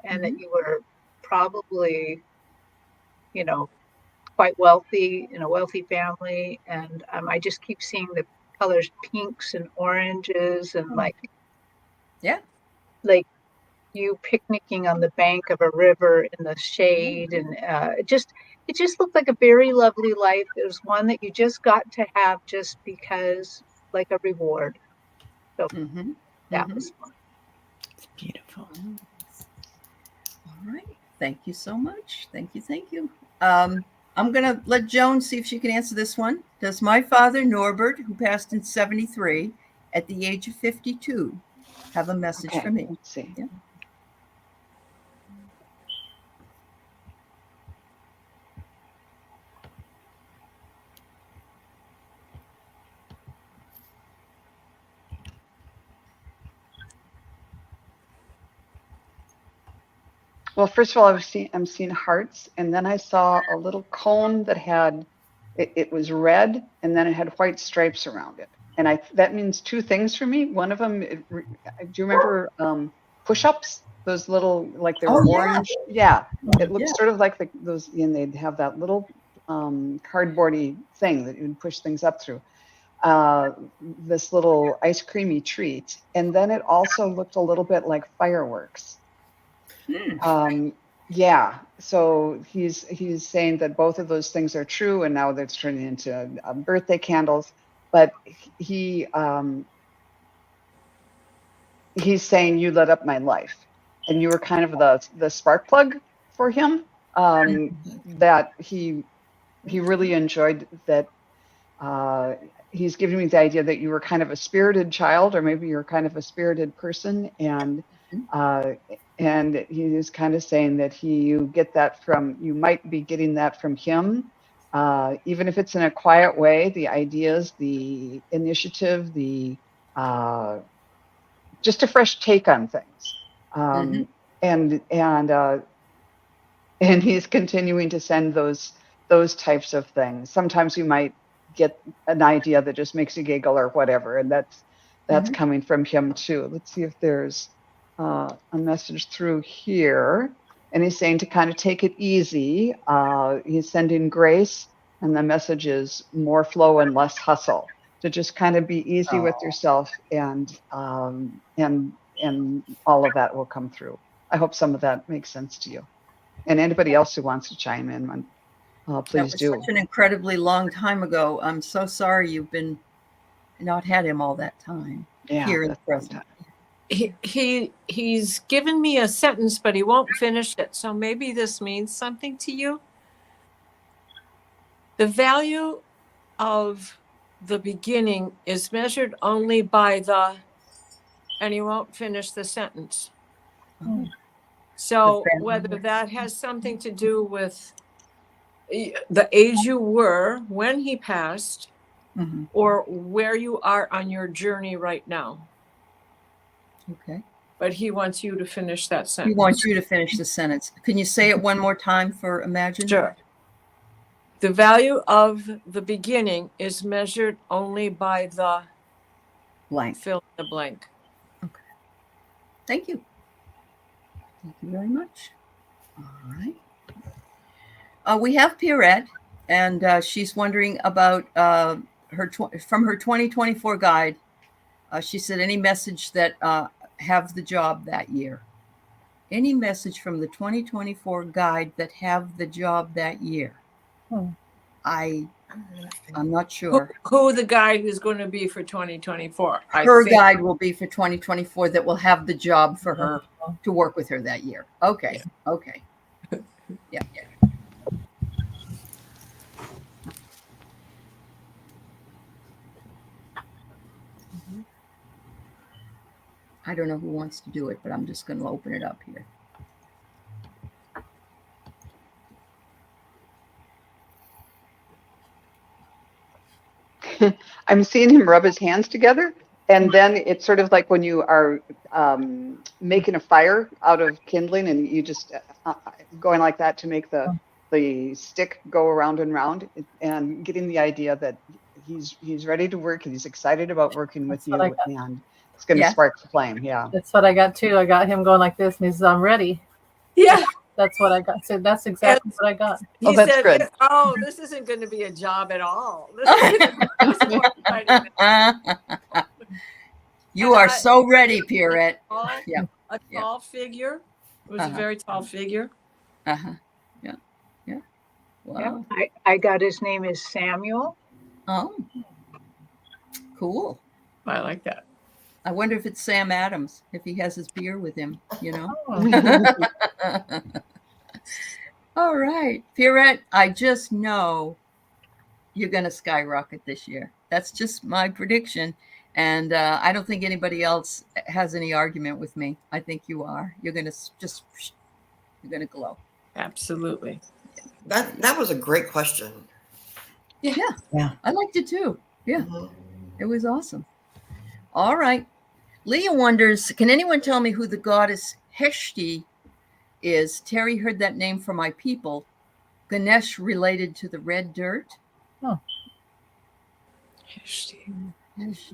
and that Hmm. you were probably, you know, quite wealthy in a wealthy family. And I just keep seeing the colors pinks and oranges and Yeah. like you picnicking on the bank of a river in the shade, and it just looked like a very lovely life. It was one that you just got to have just because, like a reward. So Hmm. that Hmm. was fun. It's beautiful. All right. Thank you so much. Thank you. Thank you. Um, I'm going to let Joan see if she can answer this one. Does my father, Norbert, who passed in 73 at the age of 52, have a message for Okay, me? let's see. Yeah. Well, first of all, I'm seeing hearts, and then I saw a little cone that had it was red, and then it had white stripes around it. And that means two things for me. One of them, do you remember push-ups? Those little, like they Oh, were yeah. orange. Yeah, it Yeah. looks sort of like those, and they'd have that little cardboardy thing that you would push things up through. This little ice creamy treat, and then it also looked a little bit like fireworks. Mm. Um, yeah, so he's saying that both of those things are true, and now that's turning into birthday candles. But he's saying you lit up my life, and you were kind of the spark plug for him. That he really enjoyed that. He's giving me the idea that you were kind of a spirited child, or maybe you're kind of a spirited person, uh, and he is kind of saying that you get that from, you might be getting that from him, even if it's in a quiet way. The ideas, the initiative, the uh, just a fresh take on things, Hmm. um, and and uh, and he's continuing to send those types of things. Sometimes you might get an idea that just makes you giggle or whatever, and that's Hmm. coming from him too. Let's see if there's a message through here. And he's saying to kind of take it easy. He's sending grace, and the message is more flow and less hustle. To just kind of be easy with Oh, yourself, and all of that will come through. I hope some of that makes sense to you. And anybody else who wants to chime in, that please was such do. an incredibly long time ago. I'm so sorry you've been not had him all that time Yeah, here in the that's a long present. time. He's given me a sentence, but he won't finish it. So maybe this means something to you. The value of the beginning is measured only by and he won't finish the sentence. Oh, the So whether family. that has something to do with the age you were when he passed, Hmm. or where you are on your journey right now. Okay. But he wants you to finish that He wants sentence. you to finish the sentence. Can you say it one more time for Imagine? Sure. The value of the beginning is measured only by the Blank. fill in the blank. Okay. Thank you. Thank you very much. All right. We have Pierrette, and she's wondering about from her 2024 guide. She said, any message that have the job that year? Any message from the 2024 guide that have the job that year? Hmm. I'm not sure. Who the guide is going to be for 2024? I Her think. guide will be for 2024 that will have the job for her to work with her that year. Okay. Yeah. Okay. Yeah. I don't know who wants to do it, but I'm just going to open it up here. I'm seeing him rub his hands together, And then it's sort of like when you are making a fire out of kindling, and you just going like that to make the stick go around and round, and getting the idea that he's ready to work and he's excited about working with That's what I you, got. and it's going to Yeah. spark the flame. Yeah. That's what I got too. I got him going like this, and he says, "I'm ready." Yeah. That's what I got. So that's exactly what I got. He Oh, that's said, good. "Oh, this isn't going to be a job at all. This is gonna be more exciting than-" You are so ready, Pierrette. Yeah. A tall figure. It was a Uh-huh. very tall figure. Uh-huh. Yeah. Yeah. Wow. I got his name is Samuel. Oh. Cool. I like that. I wonder if it's Sam Adams, if he has his beer with him, you know? All right. Pierrette, I just know you're going to skyrocket this year. That's just my prediction. And I don't think anybody else has any argument with me. I think you are. You're going to you're going to glow. Absolutely. That was a great question. Yeah. I liked it too. Yeah. Mhm. It was awesome. All right. Leah wonders, can anyone tell me who the goddess Heshti is? Terry heard that name from my people. Ganesh related to the red dirt. Oh. Heshti. Unless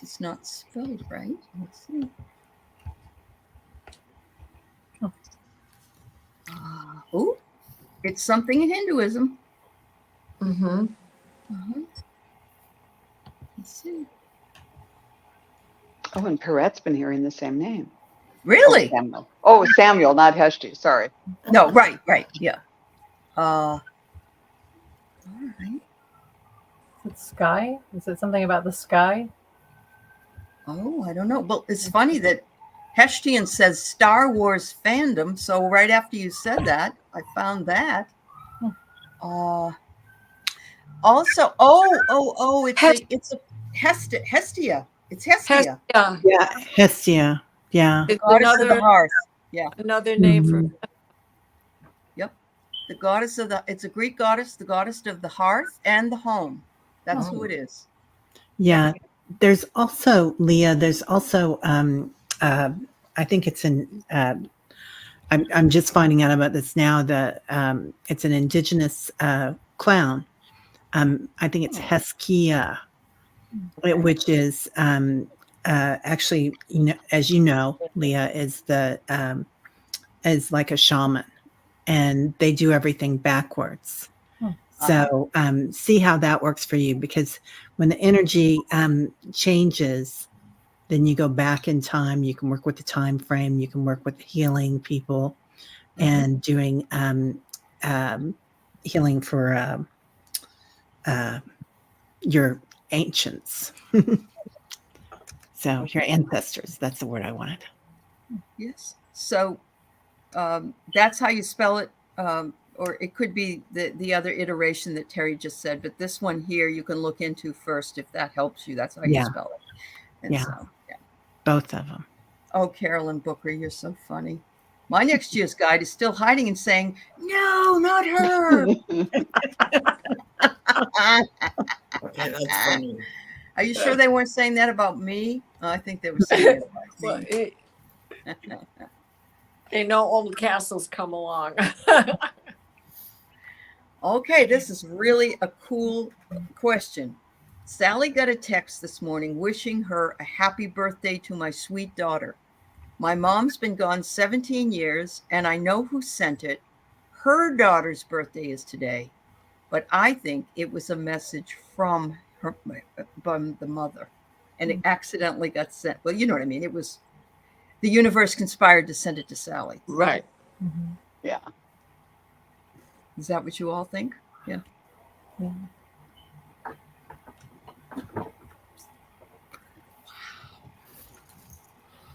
it's not spelled right. Let's see. Oh, it's something in Hinduism. Mm-hmm. Let's see. Oh, and Perrette's been hearing the same name. Really? Samuel. Oh, Samuel, not Heshti. Sorry. No, right. Yeah. All right. Is it sky? Is it something about the sky? Oh, I don't know. Well, it's funny that Heshtian says Star Wars fandom. So right after you said that, I found that. Also, it's a Hestia. It's Hestia. Yeah. Yeah, Hestia. Yeah. It's Goddess of the hearth. Yeah. another name for Mhm. Yep. The goddess of it's a Greek goddess, the goddess of the hearth and the home. That's who it is. Yeah. There's also, Leah, there's also, I think it's I'm just finding out about this now, that it's an indigenous clown. I think it's Heskia, which is actually, as you know, Leah, is like a shaman, and they do everything backwards. So see how that works for you, because when the energy changes, then you go back in time. You can work with the time frame. You can work with healing people and doing healing for your ancients. So your ancestors. That's the word I wanted. Yes. So that's how you spell it. Or it could be the other iteration that Terry just said, but this one here you can look into first if that helps you. That's how you spell it. And so, Both of them. Oh, Carolyn Booker, you're so funny. My next year's guide is still hiding and saying, "No, not her." Okay, that's funny. Are you sure they weren't saying that about me? I think they were saying it about me. ain't no old castles come along. Okay, this is really a cool question. Sally got a text this morning wishing her a happy birthday to my sweet daughter. My mom's been gone 17 years, and I know who sent it. Her daughter's birthday is today, but I think it was a message from the mother, and it accidentally got sent. Well, you know what I mean. It was the universe conspired to send it to Sally. Right. Mm-hmm. Yeah. Is that what you all think? Yeah.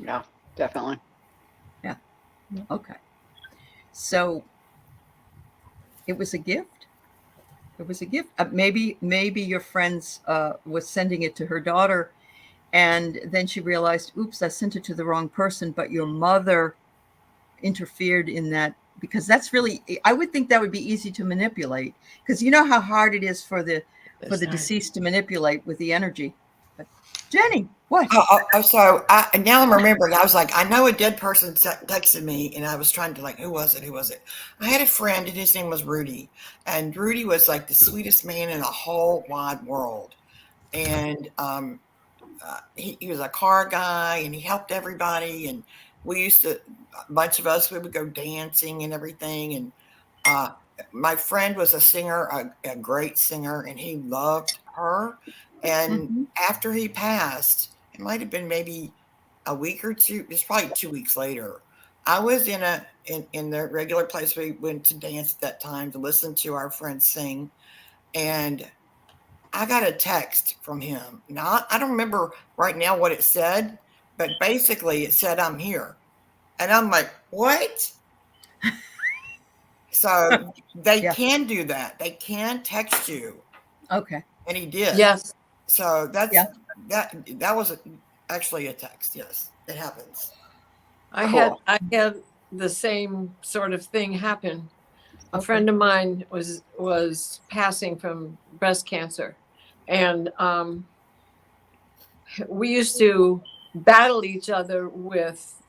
Yeah, definitely. Yeah. Okay. So it was a gift. It was a gift. Maybe your friends was sending it to her daughter, and then she realized, oops, I sent it to the wrong person, but your mother interfered in that, because that's really, I would think that would be easy to manipulate, because you know how hard it is for the for the deceased to manipulate with the energy. But Jenny, what? So now I'm remembering. I was like, I know a dead person texted me, and I was trying to like, who was it? Who was it? I had a friend, and his name was Rudy, and Rudy was like the sweetest man in the whole wide world, and he was a car guy, and he helped everybody, and we used to, a bunch of us, we would go dancing and everything, and my friend was a singer, a great singer, and he loved her. And after he passed, it might have been maybe a week or two. It's probably 2 weeks later. I was in the regular place we went to dance at that time to listen to our friends sing, and I got a text from him. Now I don't remember right now what it said, but basically it said, "I'm here," and I'm like, "What?" So they can do that. They can text you. Okay. And he did. Yes. So that was actually a text. Yes, it happens. I had the same sort of thing happen. A friend of mine was passing from breast cancer, and we used to battle each other with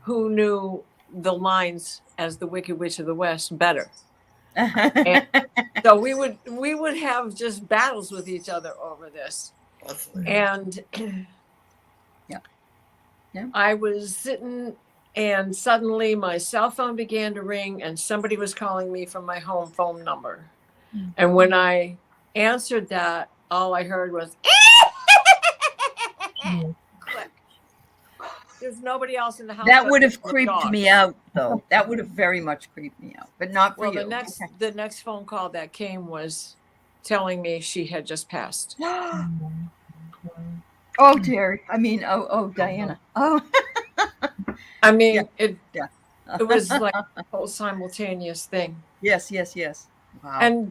who knew the lines as the Wicked Witch of the West better. And so we would have just battles with each other over this. And I was sitting, and suddenly my cell phone began to ring, and somebody was calling me from my home phone number. And when I answered that, all I heard was click. There's nobody else in the house. That would have creeped me out, though. That would have very much creeped me out, but not for you. The next phone call that came was telling me she had just passed. Oh, Terry. I mean, Diana. Oh. I mean, it was like a whole simultaneous thing. Yes. Wow. And,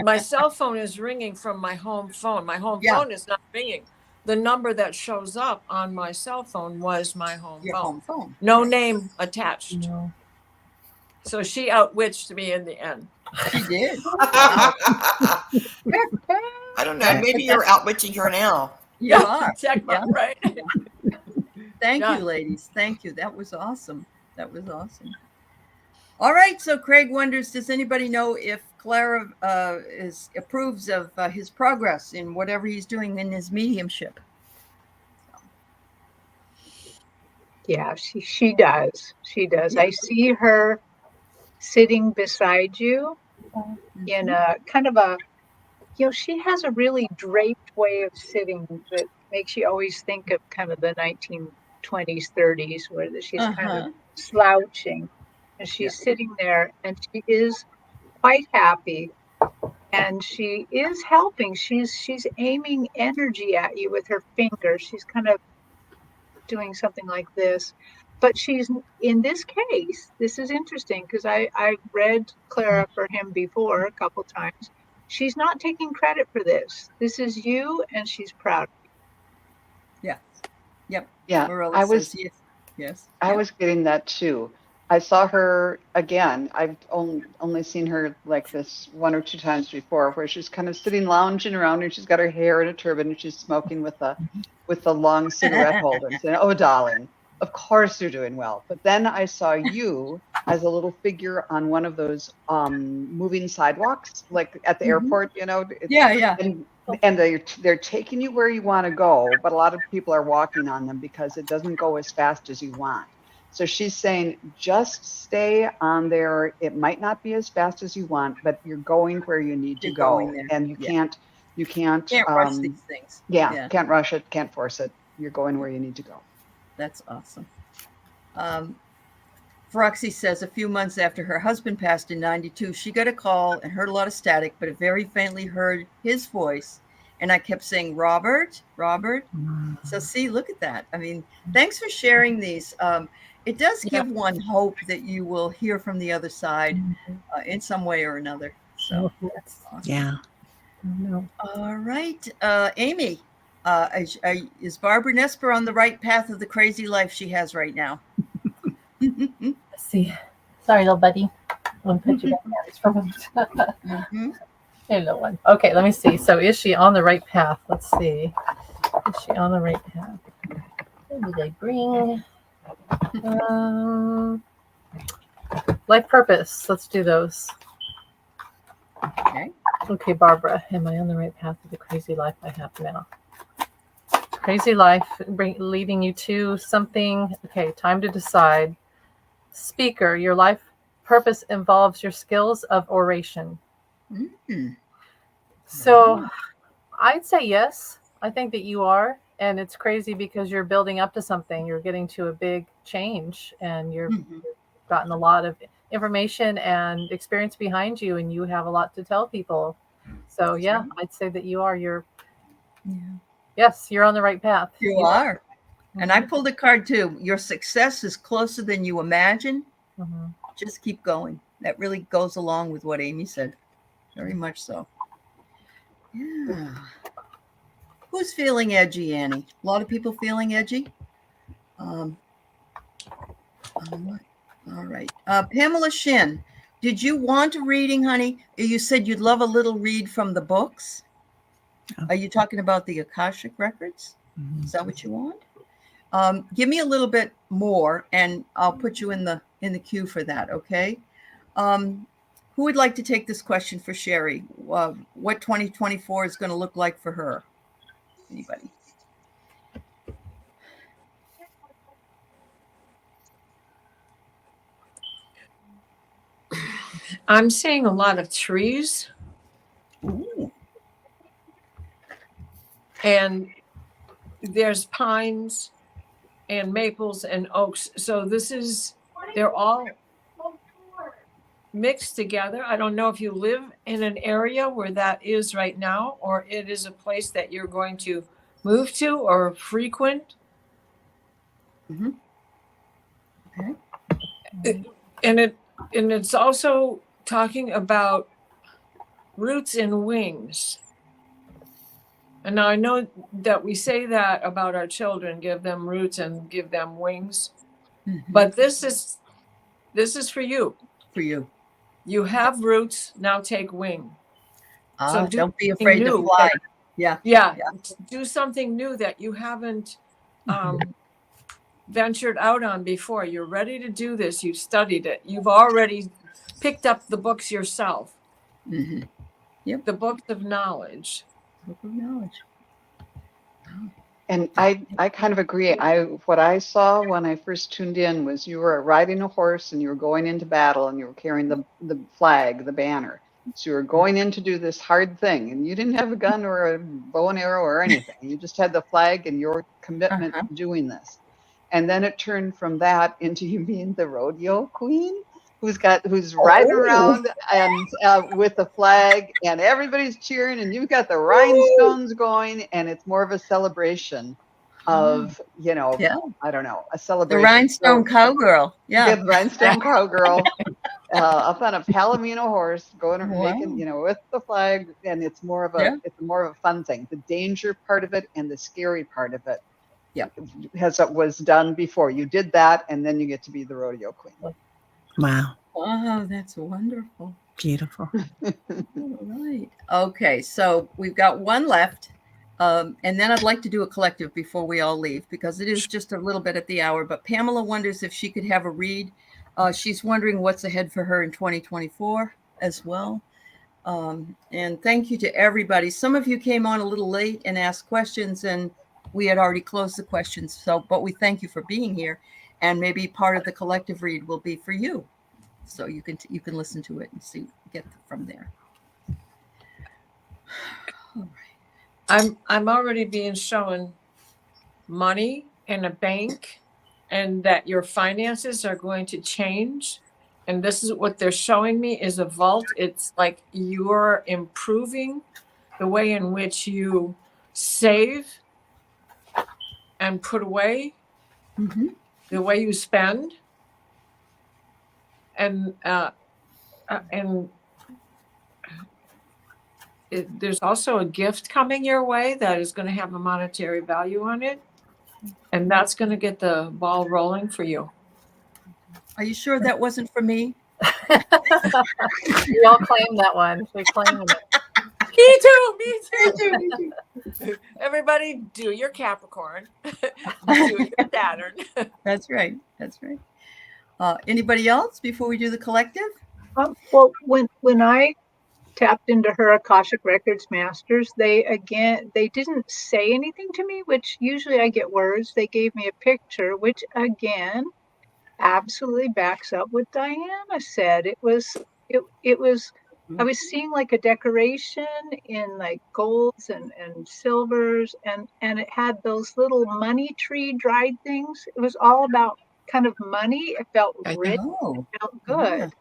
my cell phone is ringing from my home phone. My home phone is not ringing. The number that shows up on my cell phone was my home phone. No name attached. No. So she outwitched me in the end. She did. I don't know. Maybe you're outwitching her now. You are. Right. Thank you, ladies. Thank you. That was awesome. All right. So Craig wonders, does anybody know if Clara approves of his progress in whatever he's doing in his mediumship? Yeah, she does. She does. I see her sitting beside you in a kind of a, she has a really draped way of sitting that makes you always think of kind of the 1920s, 30s, where she's kind of slouching, and she's sitting there, and she is quite happy, and she is helping. She's aiming energy at you with her fingers. She's kind of doing something like this, but she's, in this case, this is interesting because I read Clara for him before a couple times. She's not taking credit for this. This is you, and she's proud of you. Yeah. I was getting that too. I saw her again. I've only seen her like this one or two times before, where she's kind of sitting lounging around, and she's got her hair in a turban, and she's smoking with the long cigarette holder, and saying, "Oh, darling, of course you're doing well." But then I saw you as a little figure on one of those moving sidewalks, like at the airport, And they're taking you where you want to go, but a lot of people are walking on them because it doesn't go as fast as you want. So she's saying, just stay on there. It might not be as fast as you want, but you're going where you need to go, and you can't rush these things. Can't rush it, can't force it. You're going where you need to go. That's awesome. Froxy says a few months after her husband passed in 92, she got a call and heard a lot of static, but it very faintly heard his voice. And I kept saying, Robert. So see, look at that. I mean, thanks for sharing these. It does give one hope that you will hear from the other side in some way or another. So that's awesome. Yeah. All right. Amy, is Barbara Nesper on the right path of the crazy life she has right now? Let's see. Sorry, little buddy. I'm going to put you back down for a moment. Hello, one. Okay, let me see. So, is she on the right path? Let's see. Is she on the right path? What did I bring? Life purpose. Let's do those. Okay. Okay, Barbara, am I on the right path with the crazy life I have now? Crazy life leading you to something. Okay, time to decide. Speaker, your life purpose involves your skills of oration. Mm. So I'd say yes. I think that you are. And it's crazy because you're building up to something. You're getting to a big change and you've gotten a lot of information and experience behind you, and you have a lot to tell people. So yeah, I'd say that you are. Yes, you're on the right path. You are. And I pulled a card too. Your success is closer than you imagine. Just keep going. That really goes along with what Amy said. Very much so. Yeah. Who's feeling edgy, Annie? A lot of people feeling edgy? All right. Pamela Shin, did you want a reading, honey? You said you'd love a little read from the books. Are you talking about the Akashic records? Is that what you want? Give me a little bit more, and I'll put you in the queue for that. Okay. Who would like to take this question for Sherry? What 2024 is going to look like for her? Anybody? I'm seeing a lot of trees. Ooh. And there's pines and maples and oaks. So they're all mixed together. I don't know if you live in an area where that is right now, or it is a place that you're going to move to or frequent. Okay. And it's also talking about roots and wings. And now I know that we say that about our children, give them roots and give them wings. But this is for you. For you. You have roots, now take wing. So don't be afraid to fly. Yeah. Do something new that you haven't ventured out on before. You're ready to do this. You've studied it. You've already picked up the books yourself. Yep. The books of knowledge. Book of knowledge. And I kind of agree. What I saw when I first tuned in was you were riding a horse and you were going into battle and you were carrying the flag, the banner. So you were going in to do this hard thing, and you didn't have a gun or a bow and arrow or anything. You just had the flag and your commitment to doing this. And then it turned from that into you being the rodeo queen who's riding around and with the flag, and everybody's cheering, and you've got the rhinestones going, and it's more of a celebration of, I don't know, a celebration. The rhinestone cowgirl. Yeah. The rhinestone cowgirl up on a Palomino horse going making, with the flag, and it's more of a fun thing. The danger part of it and the scary part of it was done before. You did that, and then you get to be the rodeo queen. Wow. Oh, that's wonderful. Beautiful. All right. Okay, so we've got one left. And then I'd like to do a collective before we all leave, because it is just a little bit at the hour. But Pamela wonders if she could have a read. She's wondering what's ahead for her in 2024 as well. And thank you to everybody. Some of you came on a little late and asked questions, and we had already closed the questions. But we thank you for being here. And maybe part of the collective read will be for you. So you can listen to it and get from there. All right. I'm already being shown money in a bank, and that your finances are going to change. And this is what they're showing me is a vault. It's like you're improving the way in which you save and put away, the way you spend. And there's also a gift coming your way that is going to have a monetary value on it. And that's going to get the ball rolling for you. Are you sure that wasn't for me? We all claim that one. We claim it. Me Me too. too. Me too. Everybody, do your Capricorn, do your Saturn. That's right. That's right. Anybody else before we do the collective? Well, when I tapped into her Akashic Records Masters, they didn't say anything to me, which usually I get words. They gave me a picture, which again absolutely backs up what Diana said. It was I was seeing like a decoration in like golds and silvers, and it had those little money tree dried things. It was all about kind of money. It felt rich, Oh, it felt yeah. good.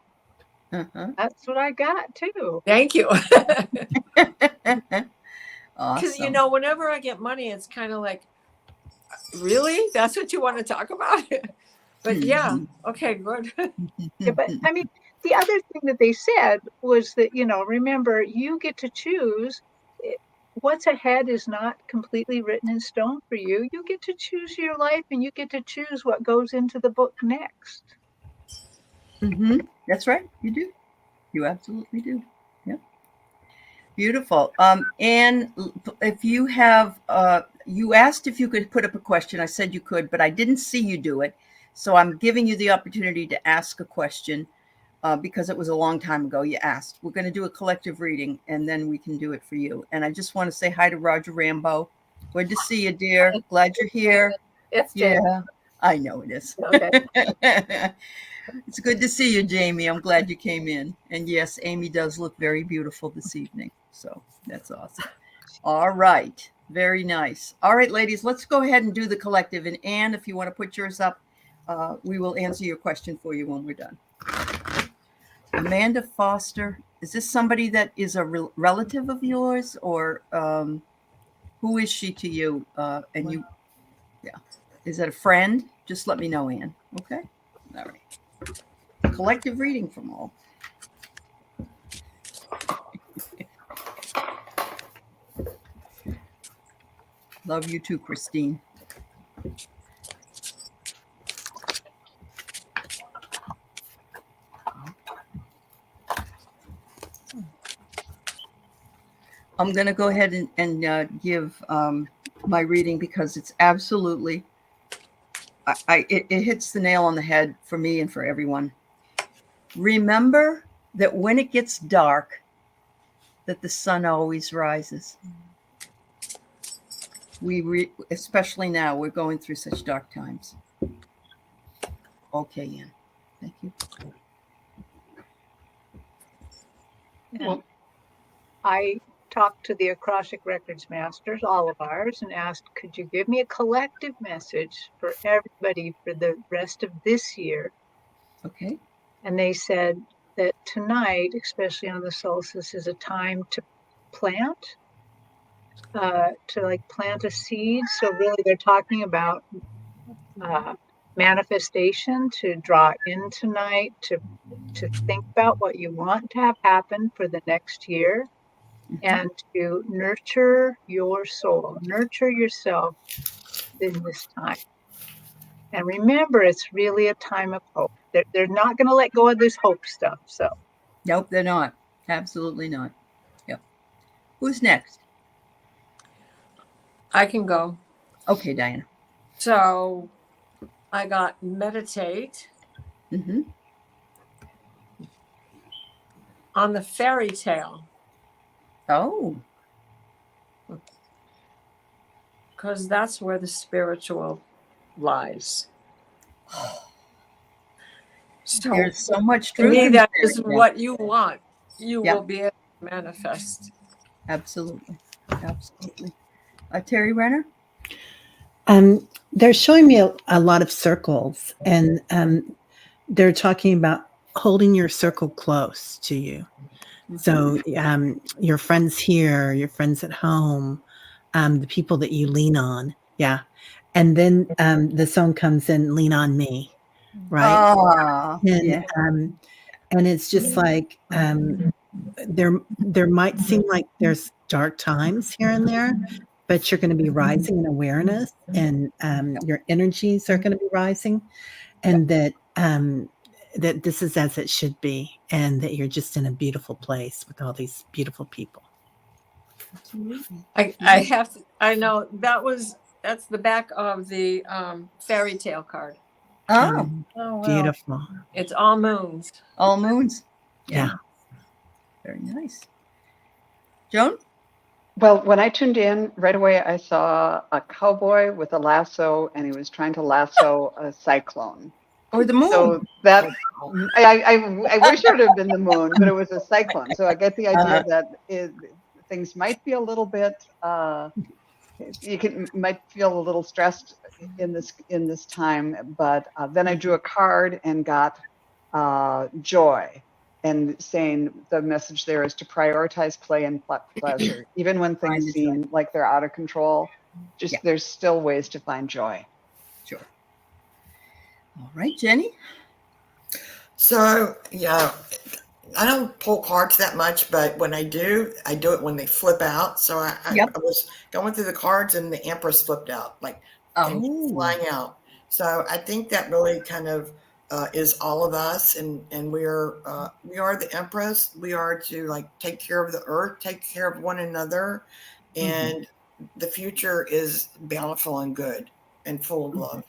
Uh-huh. That's what I got too. Thank you. Because, Awesome. whenever I get money, it's kind of like, really? That's what you want to talk about? But yeah, okay, good. Yeah, but I mean, the other thing that they said was that, remember, you get to choose. What's ahead is not completely written in stone for you. You get to choose your life and you get to choose what goes into the book next. That's right. You do. You absolutely do. Yeah. Beautiful. Anne, if you have, you asked if you could put up a question. I said you could, but I didn't see you do it. So I'm giving you the opportunity to ask a question because it was a long time ago you asked. We're going to do a collective reading and then we can do it for you. And I just want to say hi to Roger Rambo. Good to see you, dear. Glad you're here. It's Jamie. Yeah, I know it is. Okay. It's good to see you, Jamie. I'm glad you came in. And yes, Amy does look very beautiful this evening. So that's awesome. All right. Very nice. All right, ladies, let's go ahead and do the collective. And Anne, if you want to put yours up, we will answer your question for you when we're done. Amanda Foster, is this somebody that is a relative of yours, or who is she to you? And you, yeah, is it a friend? Just let me know, Anne. Okay. All right. Collective reading from all. Love you too, Christine. I'm going to go ahead and give my reading because it's absolutely, it hits the nail on the head for me and for everyone. Remember that when it gets dark, that the sun always rises. Especially now, we're going through such dark times. Okay, Anne. Thank you. Well, I talked to the Akashic Records Masters, all of ours, and asked, could you give me a collective message for everybody for the rest of this year? Okay. And they said that tonight, especially on the solstice, is a time to plant, to like plant a seed. So really they're talking about manifestation, to draw in tonight, to think about what you want to have happen for the next year, and to nurture your soul, nurture yourself in this time. And remember, it's really a time of hope. They're not going to let go of this hope stuff. So, Nope, they're not. Absolutely not. Yep. Who's next? I can go. Okay, Diana. So I got meditate on the fairy tale. Oh. Because that's where the spiritual lies. So there's so much to truth. me, in that there. is what you want. You Yeah. will be able to manifest. Absolutely. Absolutely. Terry Renner? They're showing me a lot of circles, and they're talking about holding your circle close to you. So your friends here, your friends at home, the people that you lean on. Yeah. And then the song comes in, Lean on Me. Right. Oh, and yeah. And it's just like there might seem like there's dark times here and there, but you're going to be rising in awareness, and your energies are going to be rising, and that that this is as it should be, and that you're just in a beautiful place with all these beautiful people. Absolutely. I have to, I know that's the back of the fairy tale card. Oh, Oh, wow. Beautiful. It's all moons. all moons. Yeah. Very nice. Joan? Well, when I tuned in, right away I saw a cowboy with a lasso, and he was trying to lasso a cyclone. Or the moon? So that I wish it would have been the moon, but it was a cyclone. So I get the idea that things might be a little bit. Might feel a little stressed in this time, but then I drew a card and got joy, and saying the message there is to prioritize play and pleasure, even when Find things the joy. seem like they're out of control. Just Yeah. there's still ways to find joy. Sure. All right, Jenny? So, yeah, I don't pull cards that much, but when I do it when they flip out. So Yep. I was going through the cards and the Empress flipped out, like came Oh, flying out. So I think that really kind of is all of us, and we are the Empress. We are to like take care of the earth, take care of one another, and the future is bountiful and good and full of love.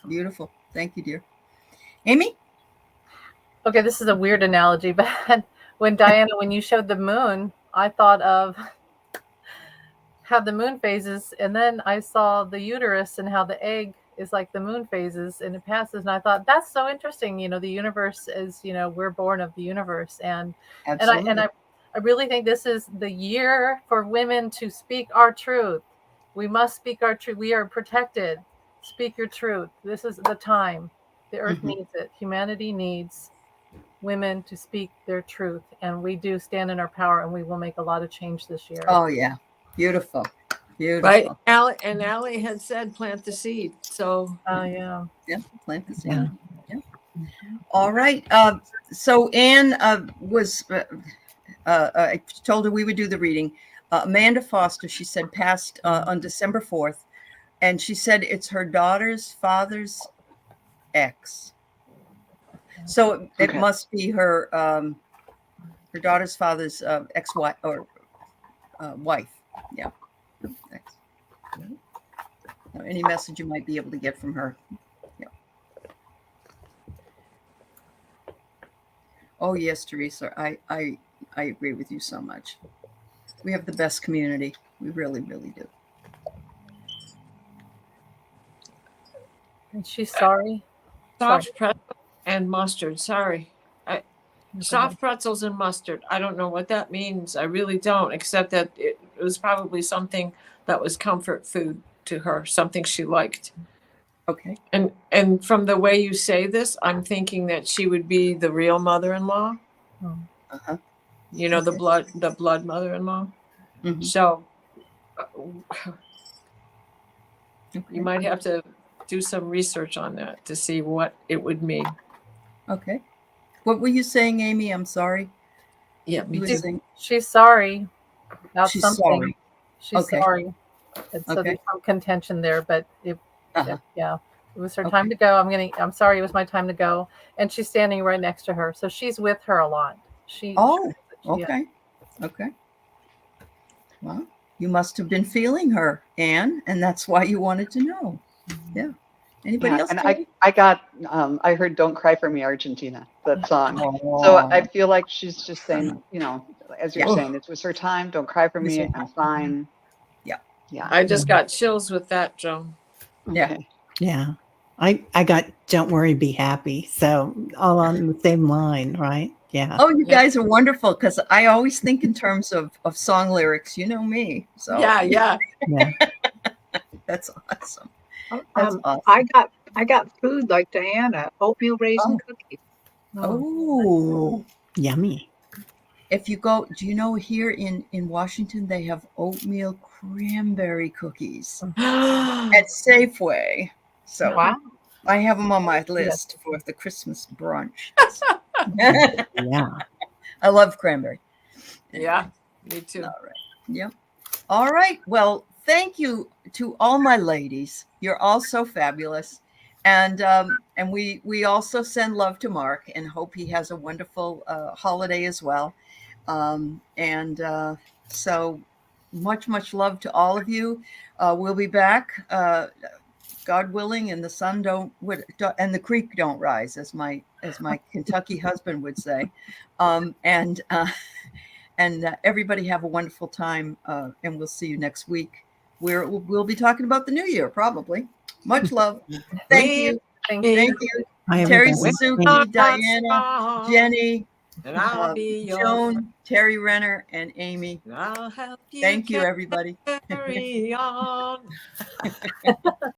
beautiful. Thank you, dear. Amy? Okay, this is a weird analogy, but when Diana, when you showed the moon, I thought of how the moon phases, and then I saw the uterus and how the egg is like the moon phases and it passes, and I thought that's so interesting. The universe is, we're born of the universe, and Absolutely. I really think this is the year for women to speak our truth. We must speak our truth. We are protected. Speak your truth. This is the time. The earth needs it. Humanity needs women to speak their truth, and we do stand in our power, and we will make a lot of change this year. Oh, yeah. Beautiful. Beautiful. Right. Aley had said plant the seed. So Yeah. Yeah, plant the seed. Yeah. Yeah. All right. So Anne was, I told her we would do the reading. Amanda Foster, she said, passed on December 4th. And she said it's her daughter's father's ex. So it Okay. must be her daughter's father's ex-wife or wife. Yeah. Ex. Any message you might be able to get from her. Yeah. Oh yes, Teresa. I agree with you so much. We have the best community. We really, really do. And she's sorry. soft pretzel and mustard. Sorry. Soft pretzels and mustard. I don't know what that means. I really don't, except that it was probably something that was comfort food to her, something she liked. Okay. And from the way you say this, I'm thinking that she would be the real mother-in-law. Uh-huh. The blood mother-in-law. Mhm. So Okay. you might have to do some research on that to see what it would mean. Okay. What were you saying, Amy? I'm sorry. Yeah, me You were too. saying She's sorry about she's something. sorry. She's Okay. sorry. And so Okay. there's some contention there, but Uh-huh. yeah, it was her Okay. time to go. I'm sorry, it was my time to go. And she's standing right next to her. So she's with her a lot. Oh, yeah. okay. Okay. Well, you must have been feeling her, Anne, and that's why you wanted to know. Yeah. Anybody else? And Katie? I heard "Don't Cry for Me, Argentina," that song. So I feel like she's just saying, as you're Yeah. saying, it was her time. Don't cry for me. I'm fine. Yeah. Yeah. I just got chills with that, Joan. Yeah. Okay. Yeah. I got "Don't Worry, Be Happy." So all on the same line, right? Yeah. Oh, you Yeah. guys are wonderful because I always think in terms of song lyrics. You know me. So Yeah. Yeah. that's awesome. That's awesome. I got food like Diana, oatmeal raisin cookies. Oh, Yummy. if you go, do you know here in Washington they have oatmeal cranberry cookies at Safeway? So Wow. I have them on my list for the Christmas brunch. Yeah. I love cranberry. Yeah, me too. All right. Yep. All right. Well, thank you to all my ladies. You're all so fabulous. And we also send love to Mark and hope he has a wonderful holiday as well. And So much love to all of you. We'll be back, God willing, and the sun and the creek don't rise, as my Kentucky husband would say. And everybody have a wonderful time, and we'll see you next week. We'll be talking about the new year, probably. Much love. Thank you. Thank Thank you. you. Bye, Terry everybody. Suzuki, Diana, Jenny, and I'll be your Joan, Terry Renner, and Amy. I'll help you Thank you, everybody. carry on.